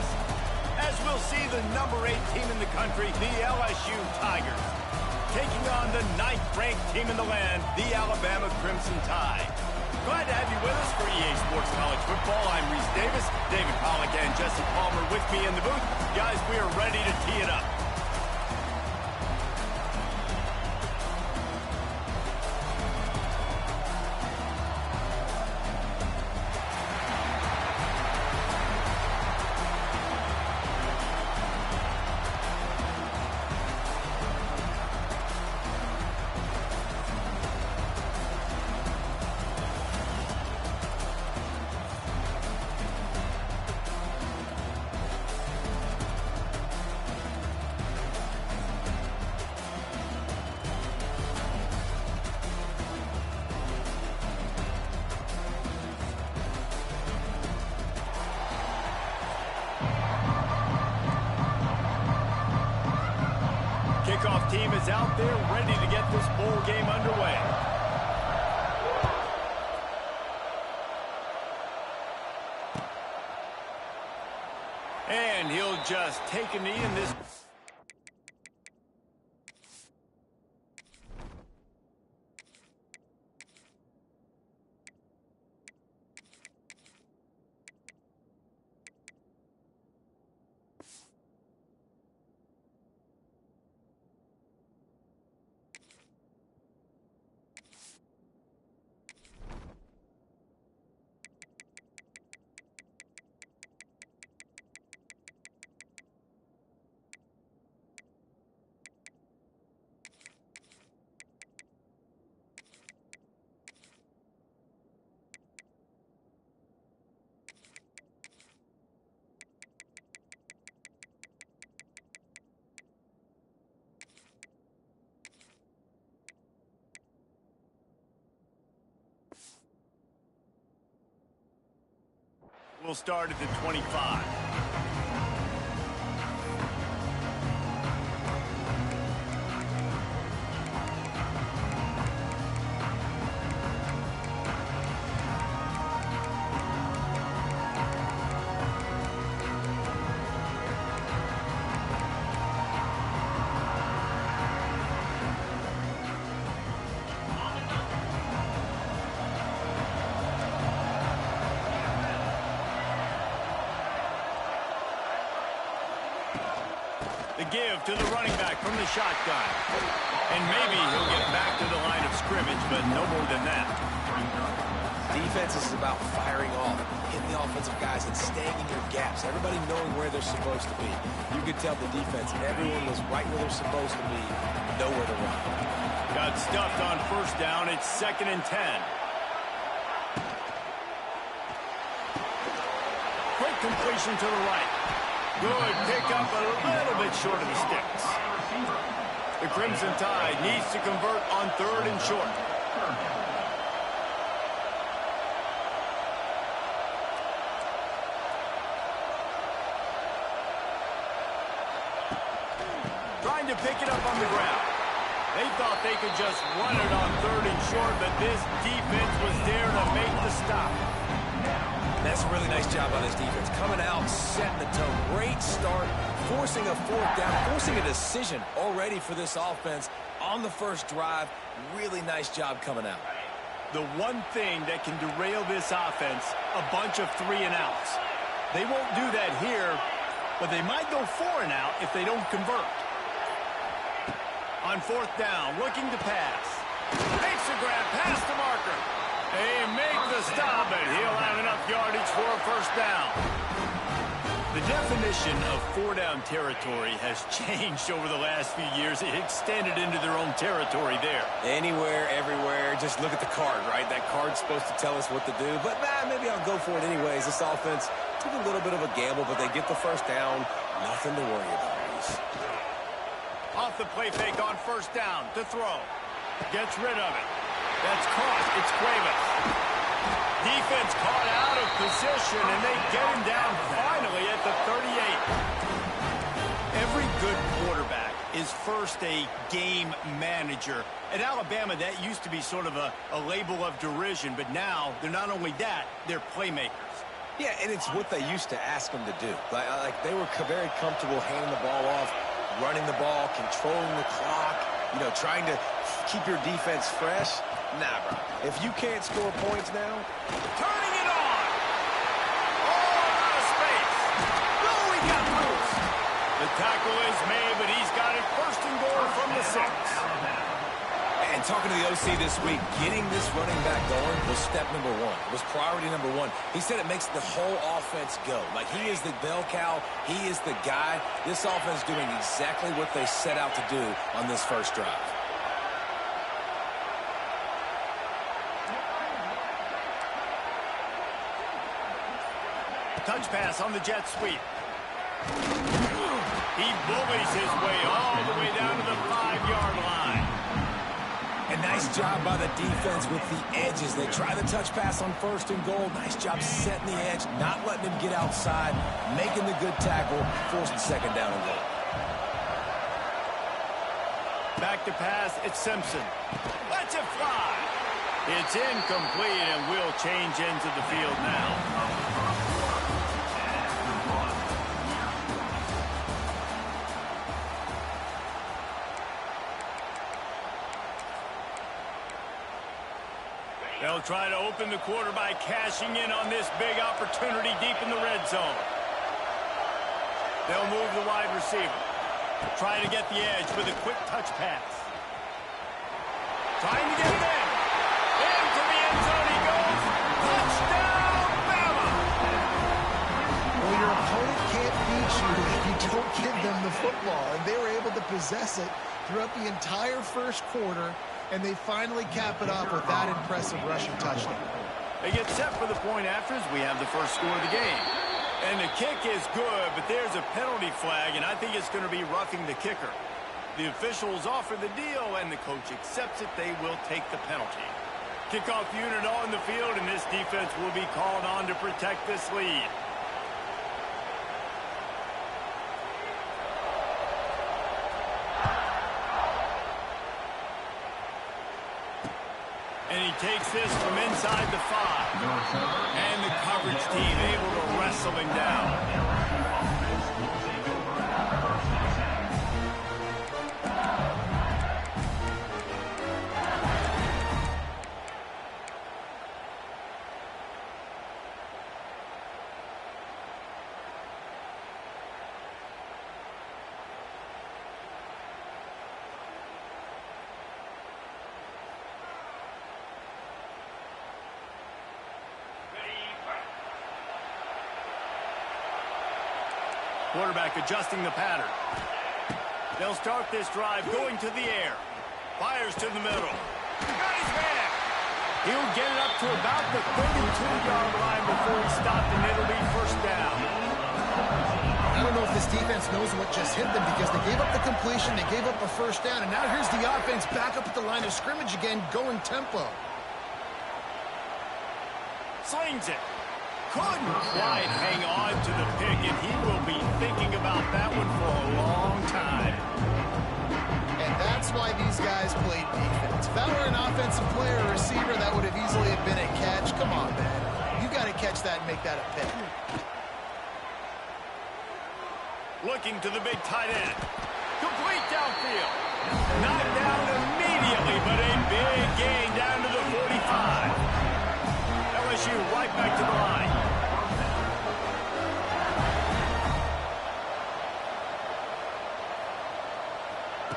As we'll see the number 8 team in the country, the LSU Tigers, taking on the 9th-ranked team in the land, the Alabama Crimson Tide. Glad to have you with us for EA Sports College Football. I'm Reese Davis, David Pollack and Jesse Palmer with me in the booth. Guys, we are ready to tee it up. Kickoff team is out there ready to get this bowl game underway. And he'll just take a knee in this. will start at the 25. The give to the running back from the shotgun. And maybe he'll get back to the line of scrimmage, but no more than that. Defense is about firing off, hitting the offensive guys and staying in your gaps. Everybody knowing where they're supposed to be. You could tell the defense, everyone was right where they're supposed to be, nowhere to run. Got stuffed on first down. It's 2nd and 10. Quick completion to the right. Good pick up, a little bit short of the sticks. The Crimson Tide needs to convert on 3rd and short. Trying to pick it up on the ground. They thought they could just run it on 3rd and short, but this defense was there to make the stop. That's a really nice job on this defense. Coming out, setting the tone. Great start, forcing a 4th down, forcing a decision already for this offense on the first drive. Really nice job coming out. The one thing that can derail this offense, a bunch of 3-and-outs. They won't do that here, but they might go 4-and-out if they don't convert. On 4th down, looking to pass. Makes a grab past the marker. They make the stop, but he'll have enough yardage for a first down. The definition of 4-down territory has changed over the last few years. It extended into their own territory there. Anywhere, everywhere, just look at the card, right? That card's supposed to tell us what to do, but maybe I'll go for it anyways. This offense took a little bit of a gamble, but they get the first down. Nothing to worry about, Reese. Off the play fake on first down to throw. Gets rid of it. That's caught. It's Cuevas. Defense caught out of position, and they get him down finally at the 38. Every good quarterback is first a game manager. At Alabama, that used to be sort of a label of derision, but now they're not only that, they're playmakers. Yeah, and it's what they used to ask them to do. Like they were very comfortable handing the ball off, running the ball, controlling the clock, trying to keep your defense fresh. Nah, bro. If you can't score points now, turning it on. Oh, out of space. Oh, he got loose. The tackle is made, but he's got it 1st and goal from the 6. And talking to the OC this week, getting this running back going was step number 1. It was priority number 1. He said it makes the whole offense go. Like, he is the bell cow. He is the guy. This offense doing exactly what they set out to do on this first drive. Touch pass on the jet sweep. He bullies his way all the way down to the 5-yard line. A nice job by the defense with the edges. They try the touch pass on 1st and goal. Nice job setting the edge, not letting him get outside, making the good tackle, forcing 2nd down and goal. Back to pass, it's Simpson. Lets it fly. It's incomplete, and will change ends of the field now. They'll try to open the quarter by cashing in on this big opportunity deep in the red zone. They'll move the wide receiver. Try to get the edge with a quick touch pass. Trying to get it in. Into the end zone he goes. Touchdown, Bama! Well, your opponent can't beat you if you don't give them the football. And they were able to possess it throughout the entire first quarter, and they finally cap it off with that impressive rushing touchdown. They get set for the point after as we have the first score of the game. And the kick is good, but there's a penalty flag, and I think it's going to be roughing the kicker. The officials offer the deal, and the coach accepts it. They will take the penalty. Kickoff unit on the field, and this defense will be called on to protect this lead. And he takes this from inside the 5. And the coverage team able to wrestle him down. Quarterback adjusting the pattern. They'll start this drive going to the air. Fires to the middle. Got his man. He'll get it up to about the 32-yard line before he stopped, and it'll be first down. I don't know if this defense knows what just hit them because they gave up the completion, they gave up a first down, and now here's the offense back up at the line of scrimmage again, going tempo. Slings it. Couldn't quite hang on to the pick, and he will be thinking about that one for a long time. And that's why these guys played defense. If that were an offensive player or receiver, that would have easily have been a catch. Come on, man. You got to catch that and make that a pick. Looking to the big tight end. Complete downfield. Knocked down immediately, but a big gain down to the 45. LSU right back to the line.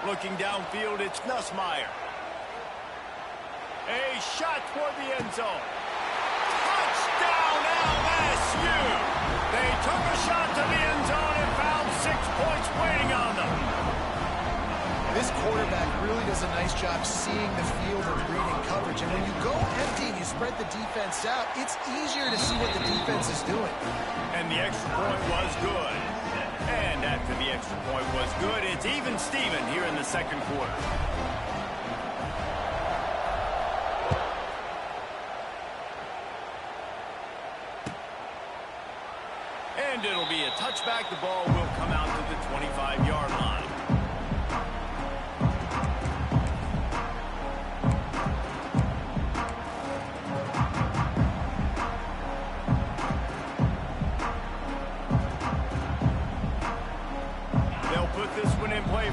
Looking downfield, it's Nussmeier. A shot toward the end zone. Touchdown, LSU! They took a shot to the end zone and found 6 points waiting on them. This quarterback really does a nice job seeing the field and reading coverage. And when you go empty and you spread the defense out, it's easier to see what the defense is doing. And the extra point was good. And after the extra point was good, it's even Steven here in the second quarter. And it'll be a touchback. The ball will come out to the 25-yard line.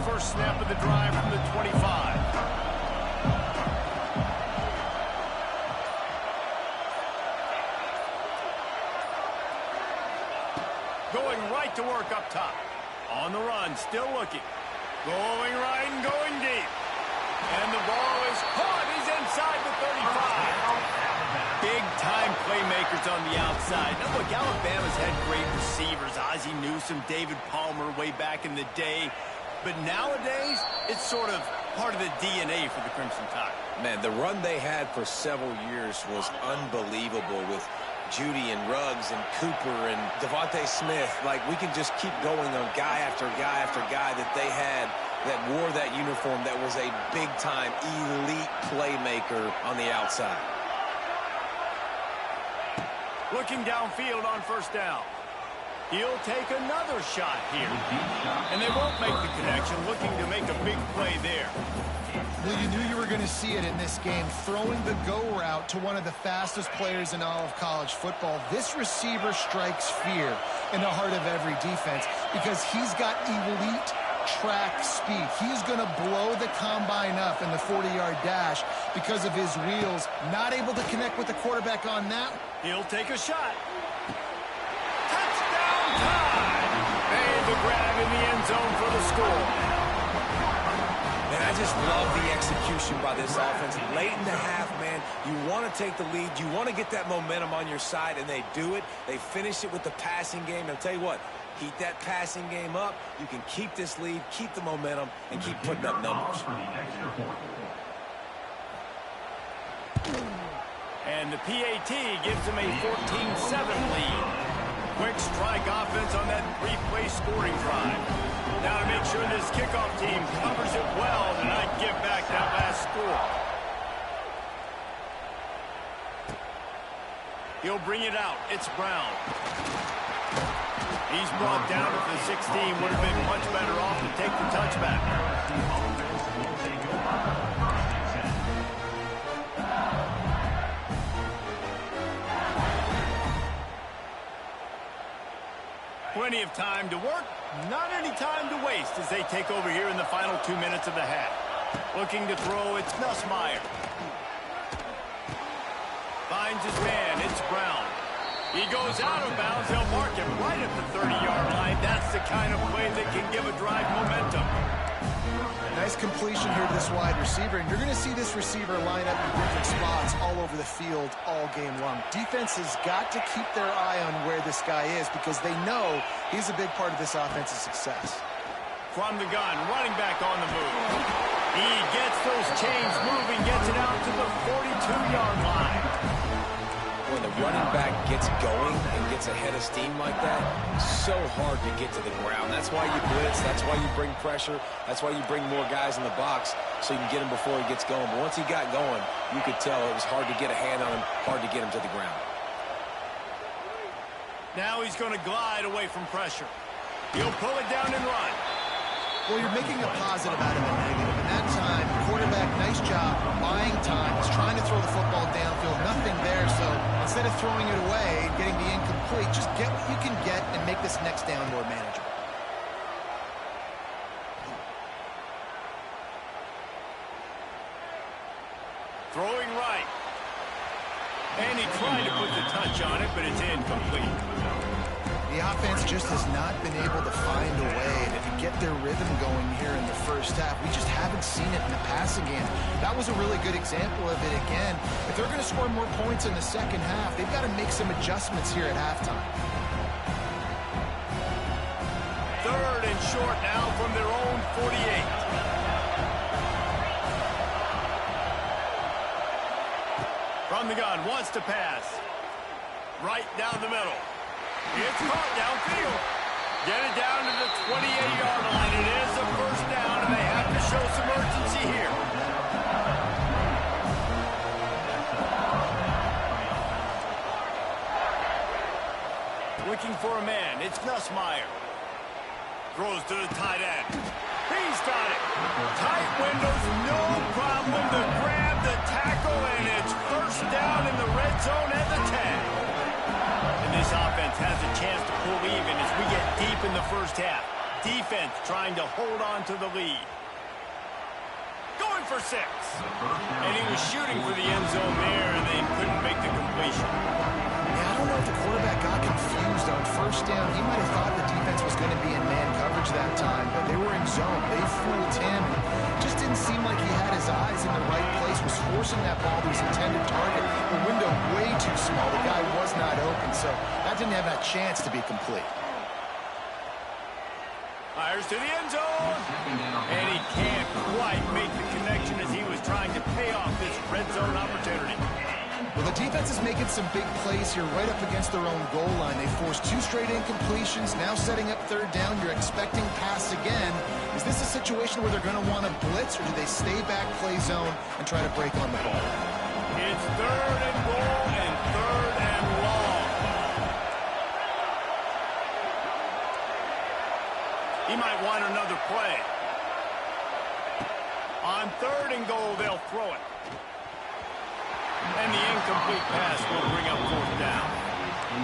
First snap of the drive from the 25. Going right to work up top. On the run, still looking. Going right and going deep. And the ball is caught. He's inside the 35. Big-time playmakers on the outside. Now, look, Alabama's had great receivers. Ozzie Newsome, David Palmer way back in the day. But nowadays, it's sort of part of the DNA for the Crimson Tide. Man, the run they had for several years was unbelievable with Judy and Ruggs and Cooper and Devontae Smith. Like, we can just keep going on guy after guy after guy that they had that wore that uniform that was a big-time elite playmaker on the outside. Looking downfield on first down. He'll take another shot here. And they won't make the connection, looking to make a big play there. Well, you knew you were going to see it in this game, throwing the go route to one of the fastest players in all of college football. This receiver strikes fear in the heart of every defense because he's got elite track speed. He's going to blow the combine up in the 40-yard dash because of his wheels. Not able to connect with the quarterback on that. He'll take a shot. Made the grab in the end zone for the score. Man, I just love the execution by this offense. Late in the half, man, you want to take the lead. You want to get that momentum on your side, and they do it. They finish it with the passing game. And I'll tell you what, keep that passing game up. You can keep this lead, keep the momentum, and keep putting up numbers. And the PAT gives them a 14-7 lead. Quick strike offense on that three-play scoring drive. Now to make sure this kickoff team covers it well to not give back that last score. He'll bring it out. It's Brown. He's brought down at the 16. Would have been much better off to take the touchback. Plenty of time to work, not any time to waste as they take over here in the final 2 minutes of the half. Looking to throw, it's Nussmeier. Finds his man, it's Brown. He goes out of bounds, they'll mark him right at the 30-yard line. That's the kind of play that can give a drive momentum. Nice completion here to this wide receiver, and you're going to see this receiver line up in different spots all over the field all game long. Defense has got to keep their eye on where this guy is because they know he's a big part of this offense's success. From the gun, running back on the move. He gets those chains moving, gets it out to the 42-yard line. When the running back gets going and gets ahead of steam like that, so hard to get to the ground. That's why you blitz. That's why you bring pressure. That's why you bring more guys in the box so you can get him before he gets going. But once he got going, you could tell it was hard to get a hand on him, hard to get him to the ground. Now he's going to glide away from pressure. He'll pull it down and run. Well, you're making a positive out of a negative. And that time, quarterback, nice job, buying time. He's trying to throw the football downfield. Nothing there, so instead of throwing it away and getting the incomplete, just get what you can get and make this next down more manageable. Throwing right. And he tried to put the touch on it, but it's incomplete. The offense just has not been able to find a way to get their rhythm going here in the first half. We just haven't seen it in the passing game. That was a really good example of it again. If they're going to score more points in the second half, they've got to make some adjustments here at halftime. Third and short now from their own 48. From the gun, wants to pass. Right down the middle. It's caught downfield. Get it down to the 28-yard line. It is a first down, and they have to show some urgency here. Looking for a man. It's Nussmeier. Throws to the tight end. He's got it. Tight windows, no problem to grab the tackle, and it's first down in the red zone at the 10. This offense has a chance to pull even as we get deep in the first half. Defense trying to hold on to the lead. Going for 6. And he was shooting for the end zone there, and they couldn't make the completion. Yeah, I don't know if the quarterback got confused on first down. He might have thought the defense was going to be in man coverage that time, but they were in zone. They fooled him. Just didn't seem like he had his eyes in the right place, was forcing that ball to his intended target. The window way too small. The guy was not open, so that didn't have that chance to be complete. Fires to the end zone, and he can't quite make the connection as he was trying to pay off this red zone opportunity. Well, the defense is making some big plays here right up against their own goal line. They forced 2 straight incompletions, now setting up third down. You're expecting pass again. Is this a situation where they're going to want to blitz, or do they stay back, play zone, and try to break on the ball? It's third and goal and third and long. He might want another play. On third and goal, they'll throw it. And the incomplete pass will bring up fourth down.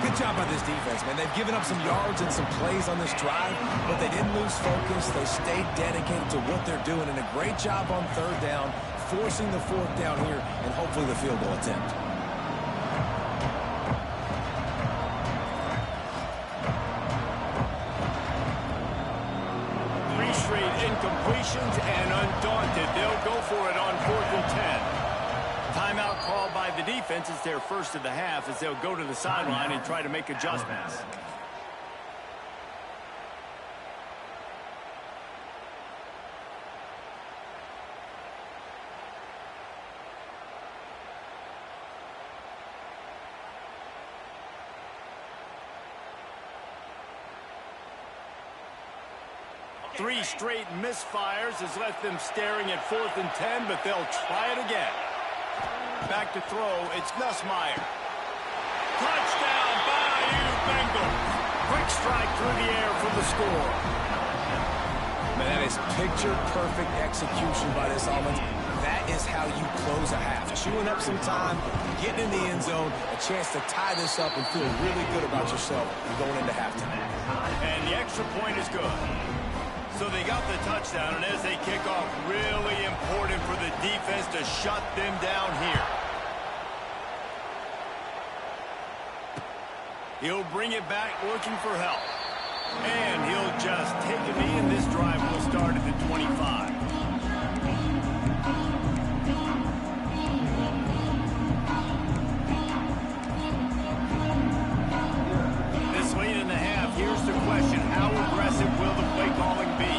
Good job by this defense, man. They've given up some yards and some plays on this drive, but they didn't lose focus. They stayed dedicated to what they're doing, and a great job on third down, forcing the fourth down here, and hopefully the field goal attempt. Three straight incompletions, and undaunted, they'll go for it on 4th and 10. Timeout called by the defense. It's their first of the half as they'll go to the sideline and try to make adjustments. Three straight misfires has left them staring at 4th and 10, but they'll try it again. Back to throw, it's Nussmeier. Touchdown, Bayou Bengals. Quick strike through the air for the score. Man, that is picture-perfect execution by this offense. That is how you close a half. Chewing up some time, getting in the end zone, a chance to tie this up and feel really good about yourself going into halftime. And the extra point is good. So they got the touchdown, and as they kick off, really important for the defense to shut them down here. He'll bring it back looking for help. And he'll just take a knee, and this drive will start at the 25. This late in the half, here's the question. How aggressive will the play calling be?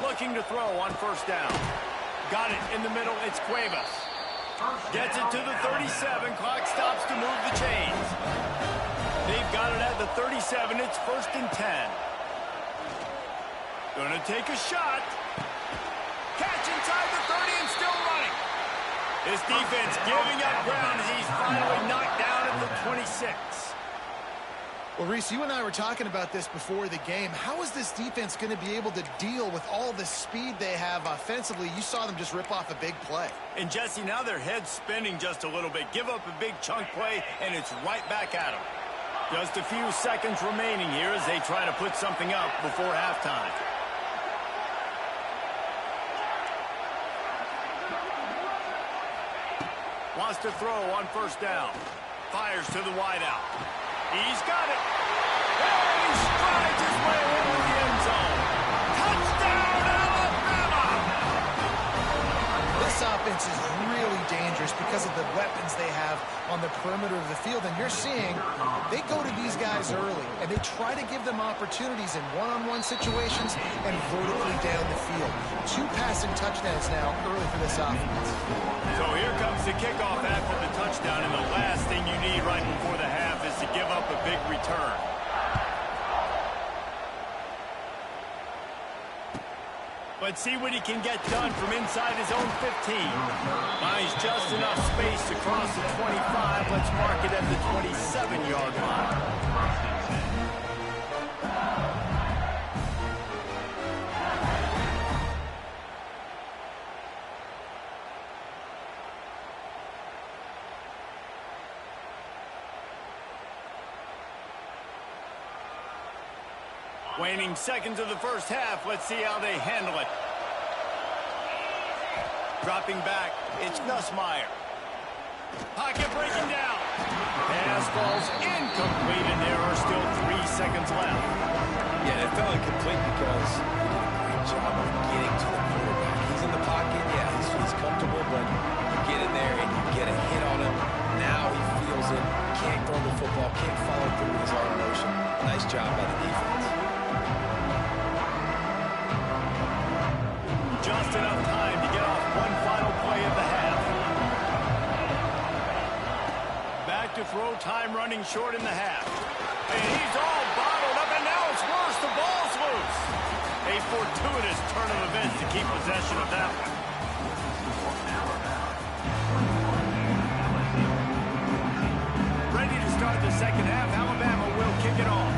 Looking to throw on first down. Got it in the middle. It's Cuevas. Gets it to the 37. Clock stops to move the chains. They've got it at the 37. It's 1st and 10. Gonna take a shot. Catch inside the 30 and still running. This defense giving up ground as he's finally knocked down at the 26. Well, Reese, you and I were talking about this before the game. How is this defense going to be able to deal with all the speed they have offensively? You saw them just rip off a big play. And, Jesse, now their head's spinning just a little bit. Give up a big chunk play, and it's right back at them. Just a few seconds remaining here as they try to put something up before halftime. Wants to throw on first down. Fires to the wideout. He's got it. And he strides his way into the end zone. Touchdown, Alabama! This offense is really dangerous because of the weapons they have on the perimeter of the field. And you're seeing they go to these guys early, and they try to give them opportunities in one-on-one situations and vertically down the field. 2 passing touchdowns now early for this offense. So here comes the kickoff after the touchdown, and the last thing you need right before the half is to give up a big return. But see what he can get done from inside his own 15. Finds just enough space to cross the 25. Let's mark it at the 27-yard line. Waning seconds of the first half. Let's see how they handle it. Dropping back, it's Nussmeier. Pocket breaking down. Pass falls incomplete, and there are still 3 seconds left. Yeah, it fell incomplete because great job of getting to the quarterback. He's in the pocket, yeah, he's comfortable, but you get in there and you get a hit on him. Now he feels it, can't throw the football, can't follow through with his arm motion. Nice job by the defense. Just enough time to get off one final play of the half. Back to throw, time running short in the half. And he's all bottled up, and now it's worse. The ball's loose. A fortuitous turn of events to keep possession of that one. Ready to start the second half. Alabama will kick it off.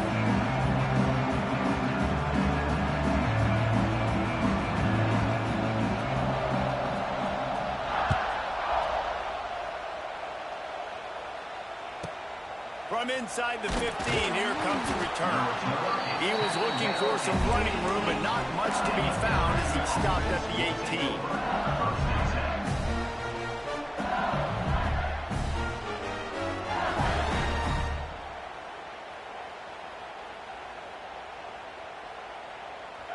From inside the 15, here comes the return. He was looking for some running room, but not much to be found as he stopped at the 18.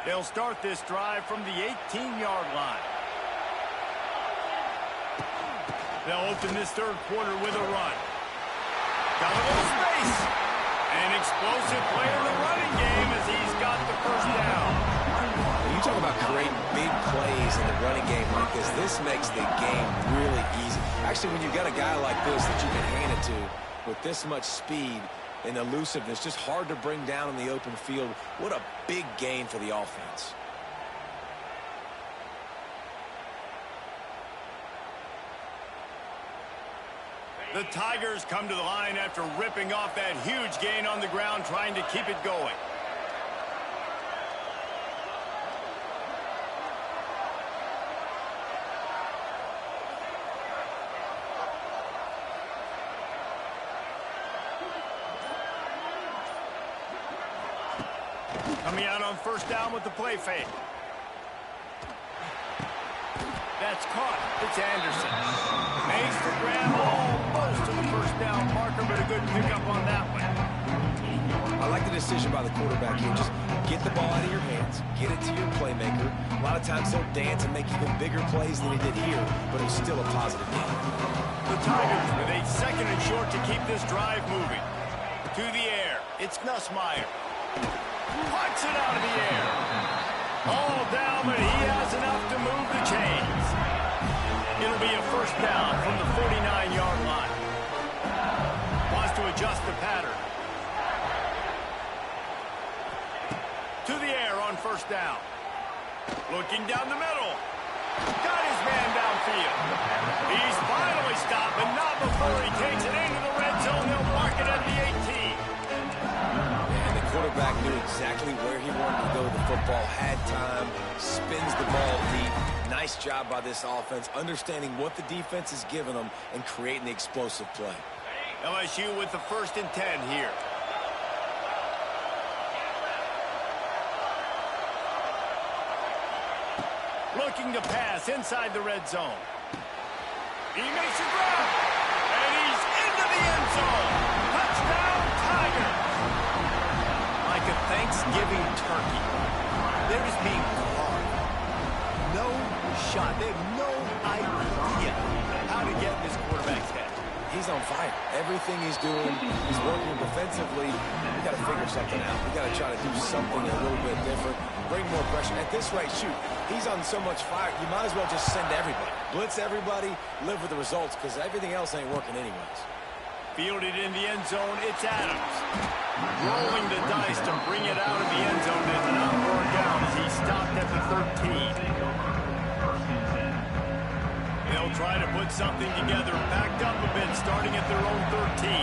They'll start this drive from the 18-yard line. They'll open this third quarter with a run. Got a little space. An explosive play in the running game as he's got the first down. You talk about creating big plays in the running game like this. This makes the game really easy. Actually, when you've got a guy like this that you can hand it to with this much speed and elusiveness, just hard to bring down in the open field. What a big gain for the offense. The Tigers come to the line after ripping off that huge gain on the ground, trying to keep it going. Coming out on first down with the play fake. That's caught. It's Anderson. Makes the grab almost to the first down marker, but a good pickup on that one. I like the decision by the quarterback here. Just get the ball out of your hands, get it to your playmaker. A lot of times he'll dance and make even bigger plays than he did here, but it was still a positive game. The Tigers with a second and short to keep this drive moving. To the air. It's Nussmeier. Puts it out of the air. All down, but he has enough to move the chains. It'll be a first down from the 49-yard line. Wants to adjust the pattern. To the air on first down. Looking down the middle. Got his man downfield. He's finally stopped, but not before he takes it into the red zone. They'll mark it at the 18. Quarterback knew exactly where he wanted to go with the football, had time, spins the ball deep. Nice job by this offense, understanding what the defense is giving them and creating the explosive play. LSU with the 1st and 10 here. Looking to pass inside the red zone. He makes a grab, and he's into the end zone. Touchdown, Tigers. Like a Thanksgiving turkey. They're just being carved. No shot. They have no idea how to get in this quarterback's head. He's on fire. Everything he's doing, he's working defensively. We got to figure something out. We got to try to do something a little bit different. Bring more pressure. At this rate, shoot, he's on so much fire, you might as well just send everybody. Blitz everybody, live with the results, because everything else ain't working anyways. Fielded in the end zone, it's Adams. Rolling the dice to bring it out of the end zone did not work out as he stopped at the 13. They'll try to put something together, backed up a bit, starting at their own 13.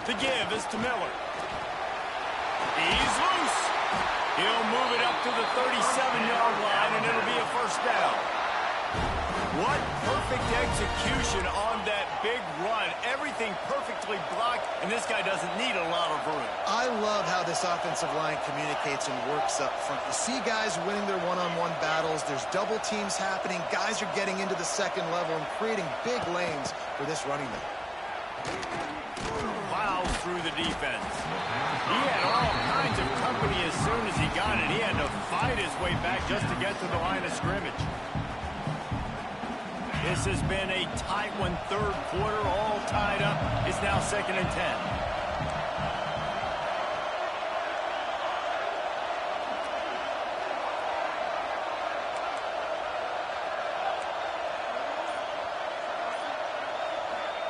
The give is to Miller. He's loose. He'll move it up to the 37-yard line, and it'll be a first down. What perfect execution on that big run. Everything perfectly blocked, and this guy doesn't need a lot of room. I love how this offensive line communicates and works up front. You see guys winning their one-on-one battles. There's double teams happening. Guys are getting into the second level and creating big lanes for this running back. Plows through the defense. He had all kinds of company as soon as he got it. He had to fight his way back just to get to the line of scrimmage. This has been a tight one, third quarter, all tied up. It's now 2nd and 10.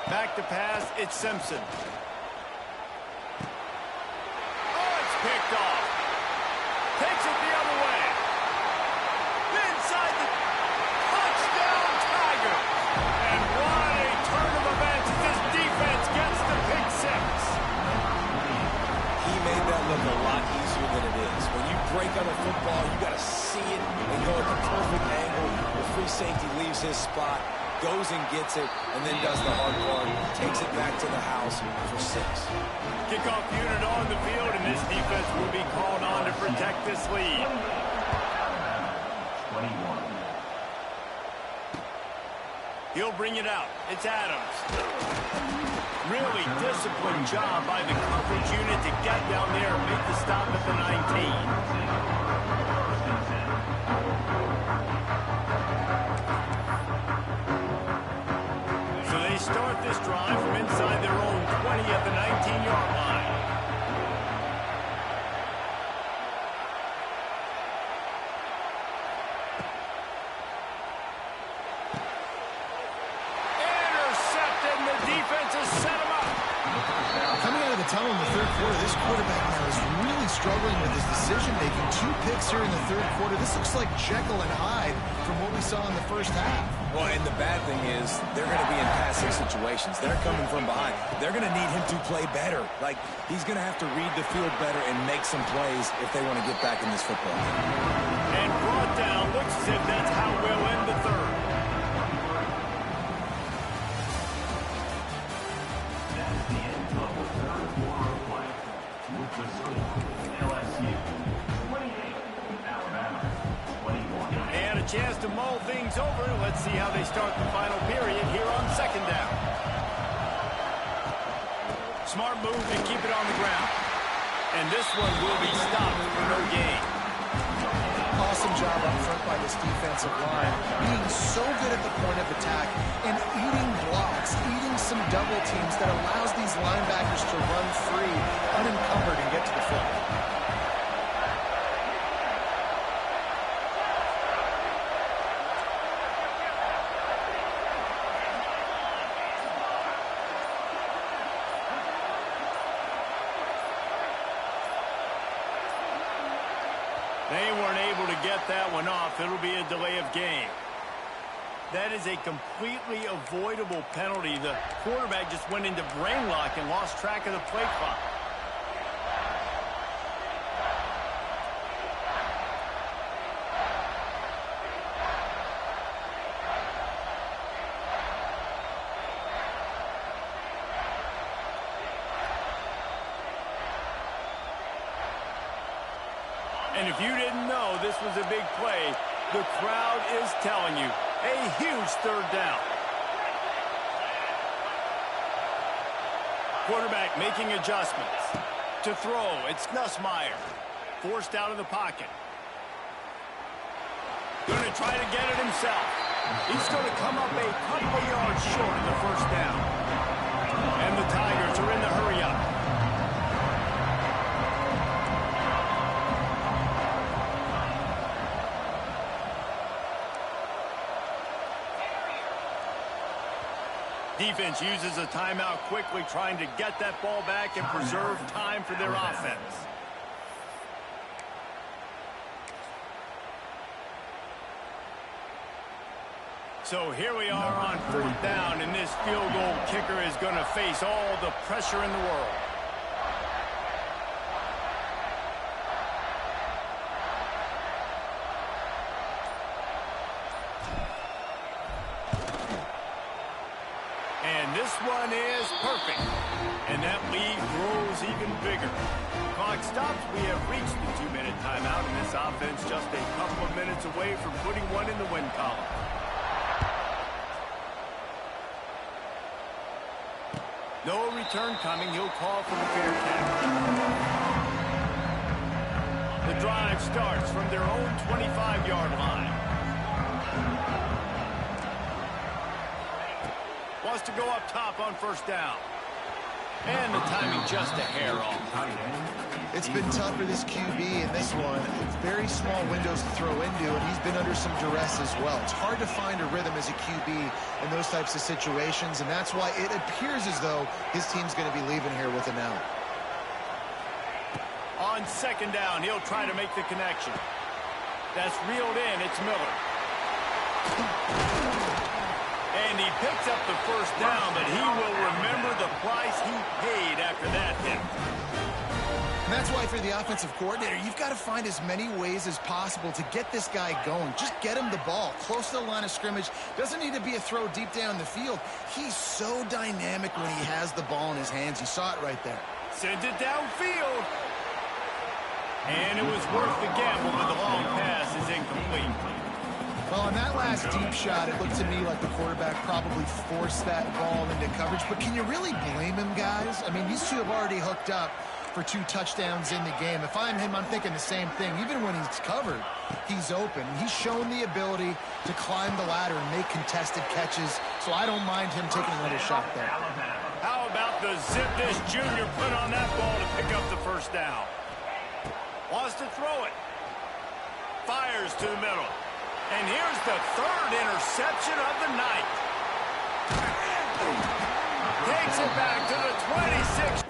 Back to pass, it's Simpson. Oh, it's picked off. Takes it the other way. Inside the touchdown, Tigers. And what a turn of events as this defense gets the pick six. He made that look a lot easier than it is. When you break on the football, you got to see it and go at the perfect angle. The free safety leaves his spot, goes and gets it, and then does the hard part, takes it back to the house for 6. Kickoff unit on the field, and this defense will be called on to protect this lead. 21. He'll bring it out. It's Adams. Really disciplined job by the coverage unit to get down there and make the stop at the 19. Start this drive from inside their own 20 at the 19-yard line. Intercepted, and the defense has set him up. Coming out of the tunnel in the third quarter, this quarterback now is really struggling with his decision-making. 2 picks here in the third quarter. This looks like Jekyll and Hyde from what we saw in the first half. Well, and the bad thing is they're going to be in passing situations. They're coming from behind. They're going to need him to play better. Like, he's going to have to read the field better and make some plays if they want to get back in this football game. And brought down. Looks as if that's how we'll end the third. That is the end of the third quarter of play. With the score, LSU 28, Alabama 21. And a chance to mull things over. Let's see how they start the final period here on second down. Smart move to keep it on the ground. And this one will be stopped for no gain. Awesome job up front by this defensive line. Being so good at the point of attack and eating blocks, eating some double teams that allows these linebackers to run free, unencumbered, and get to the football. They weren't able to get that one off. It'll be a delay of game. That is a completely avoidable penalty. The quarterback just went into brain lock and lost track of the play clock. And if you didn't know this was a big play, the crowd is telling you, a huge third down. Quarterback making adjustments. To throw, it's Nussmeier. Forced out of the pocket. Going to try to get it himself. He's going to come up a couple of yards short of the first down. And the Tigers are in the hurry-up. Defense uses a timeout quickly, trying to get that ball back and preserve time for their offense. So here we are on fourth down, and this field goal kicker is going to face all the pressure in the world. And this one is perfect. And that lead grows even bigger. Clock stops. We have reached the 2-minute timeout, and this offense just a couple of minutes away from putting one in the win column. No return coming. He'll call for the fair catch. The drive starts from their own 25-yard line. Wants to go up top on first down. And the timing just a hair off. It's been tough for this QB in this one. It's very small windows to throw into, and he's been under some duress as well. It's hard to find a rhythm as a QB in those types of situations, and that's why it appears as though his team's going to be leaving here with an out. On second down, he'll try to make the connection. That's reeled in. It's Miller. And he picks up the first down, but he will remember the price he paid after that hit. And that's why for the offensive coordinator, you've got to find as many ways as possible to get this guy going. Just get him the ball close to the line of scrimmage. Doesn't need to be a throw deep down the field. He's so dynamic when he has the ball in his hands. You saw it right there. Sends it downfield. And it was worth the gamble, but the long pass is incomplete. Well, on that last deep shot, it looked to me like the quarterback probably forced that ball into coverage. But can you really blame him, guys? I mean, these two have already hooked up for 2 touchdowns in the game. If I'm him, I'm thinking the same thing. Even when he's covered, he's open. He's shown the ability to climb the ladder and make contested catches. So I don't mind him taking another shot there. How about the zip this junior put on that ball to pick up the first down? Wants to throw it. Fires to the middle. And here's the third interception of the night. Takes it back to the 26.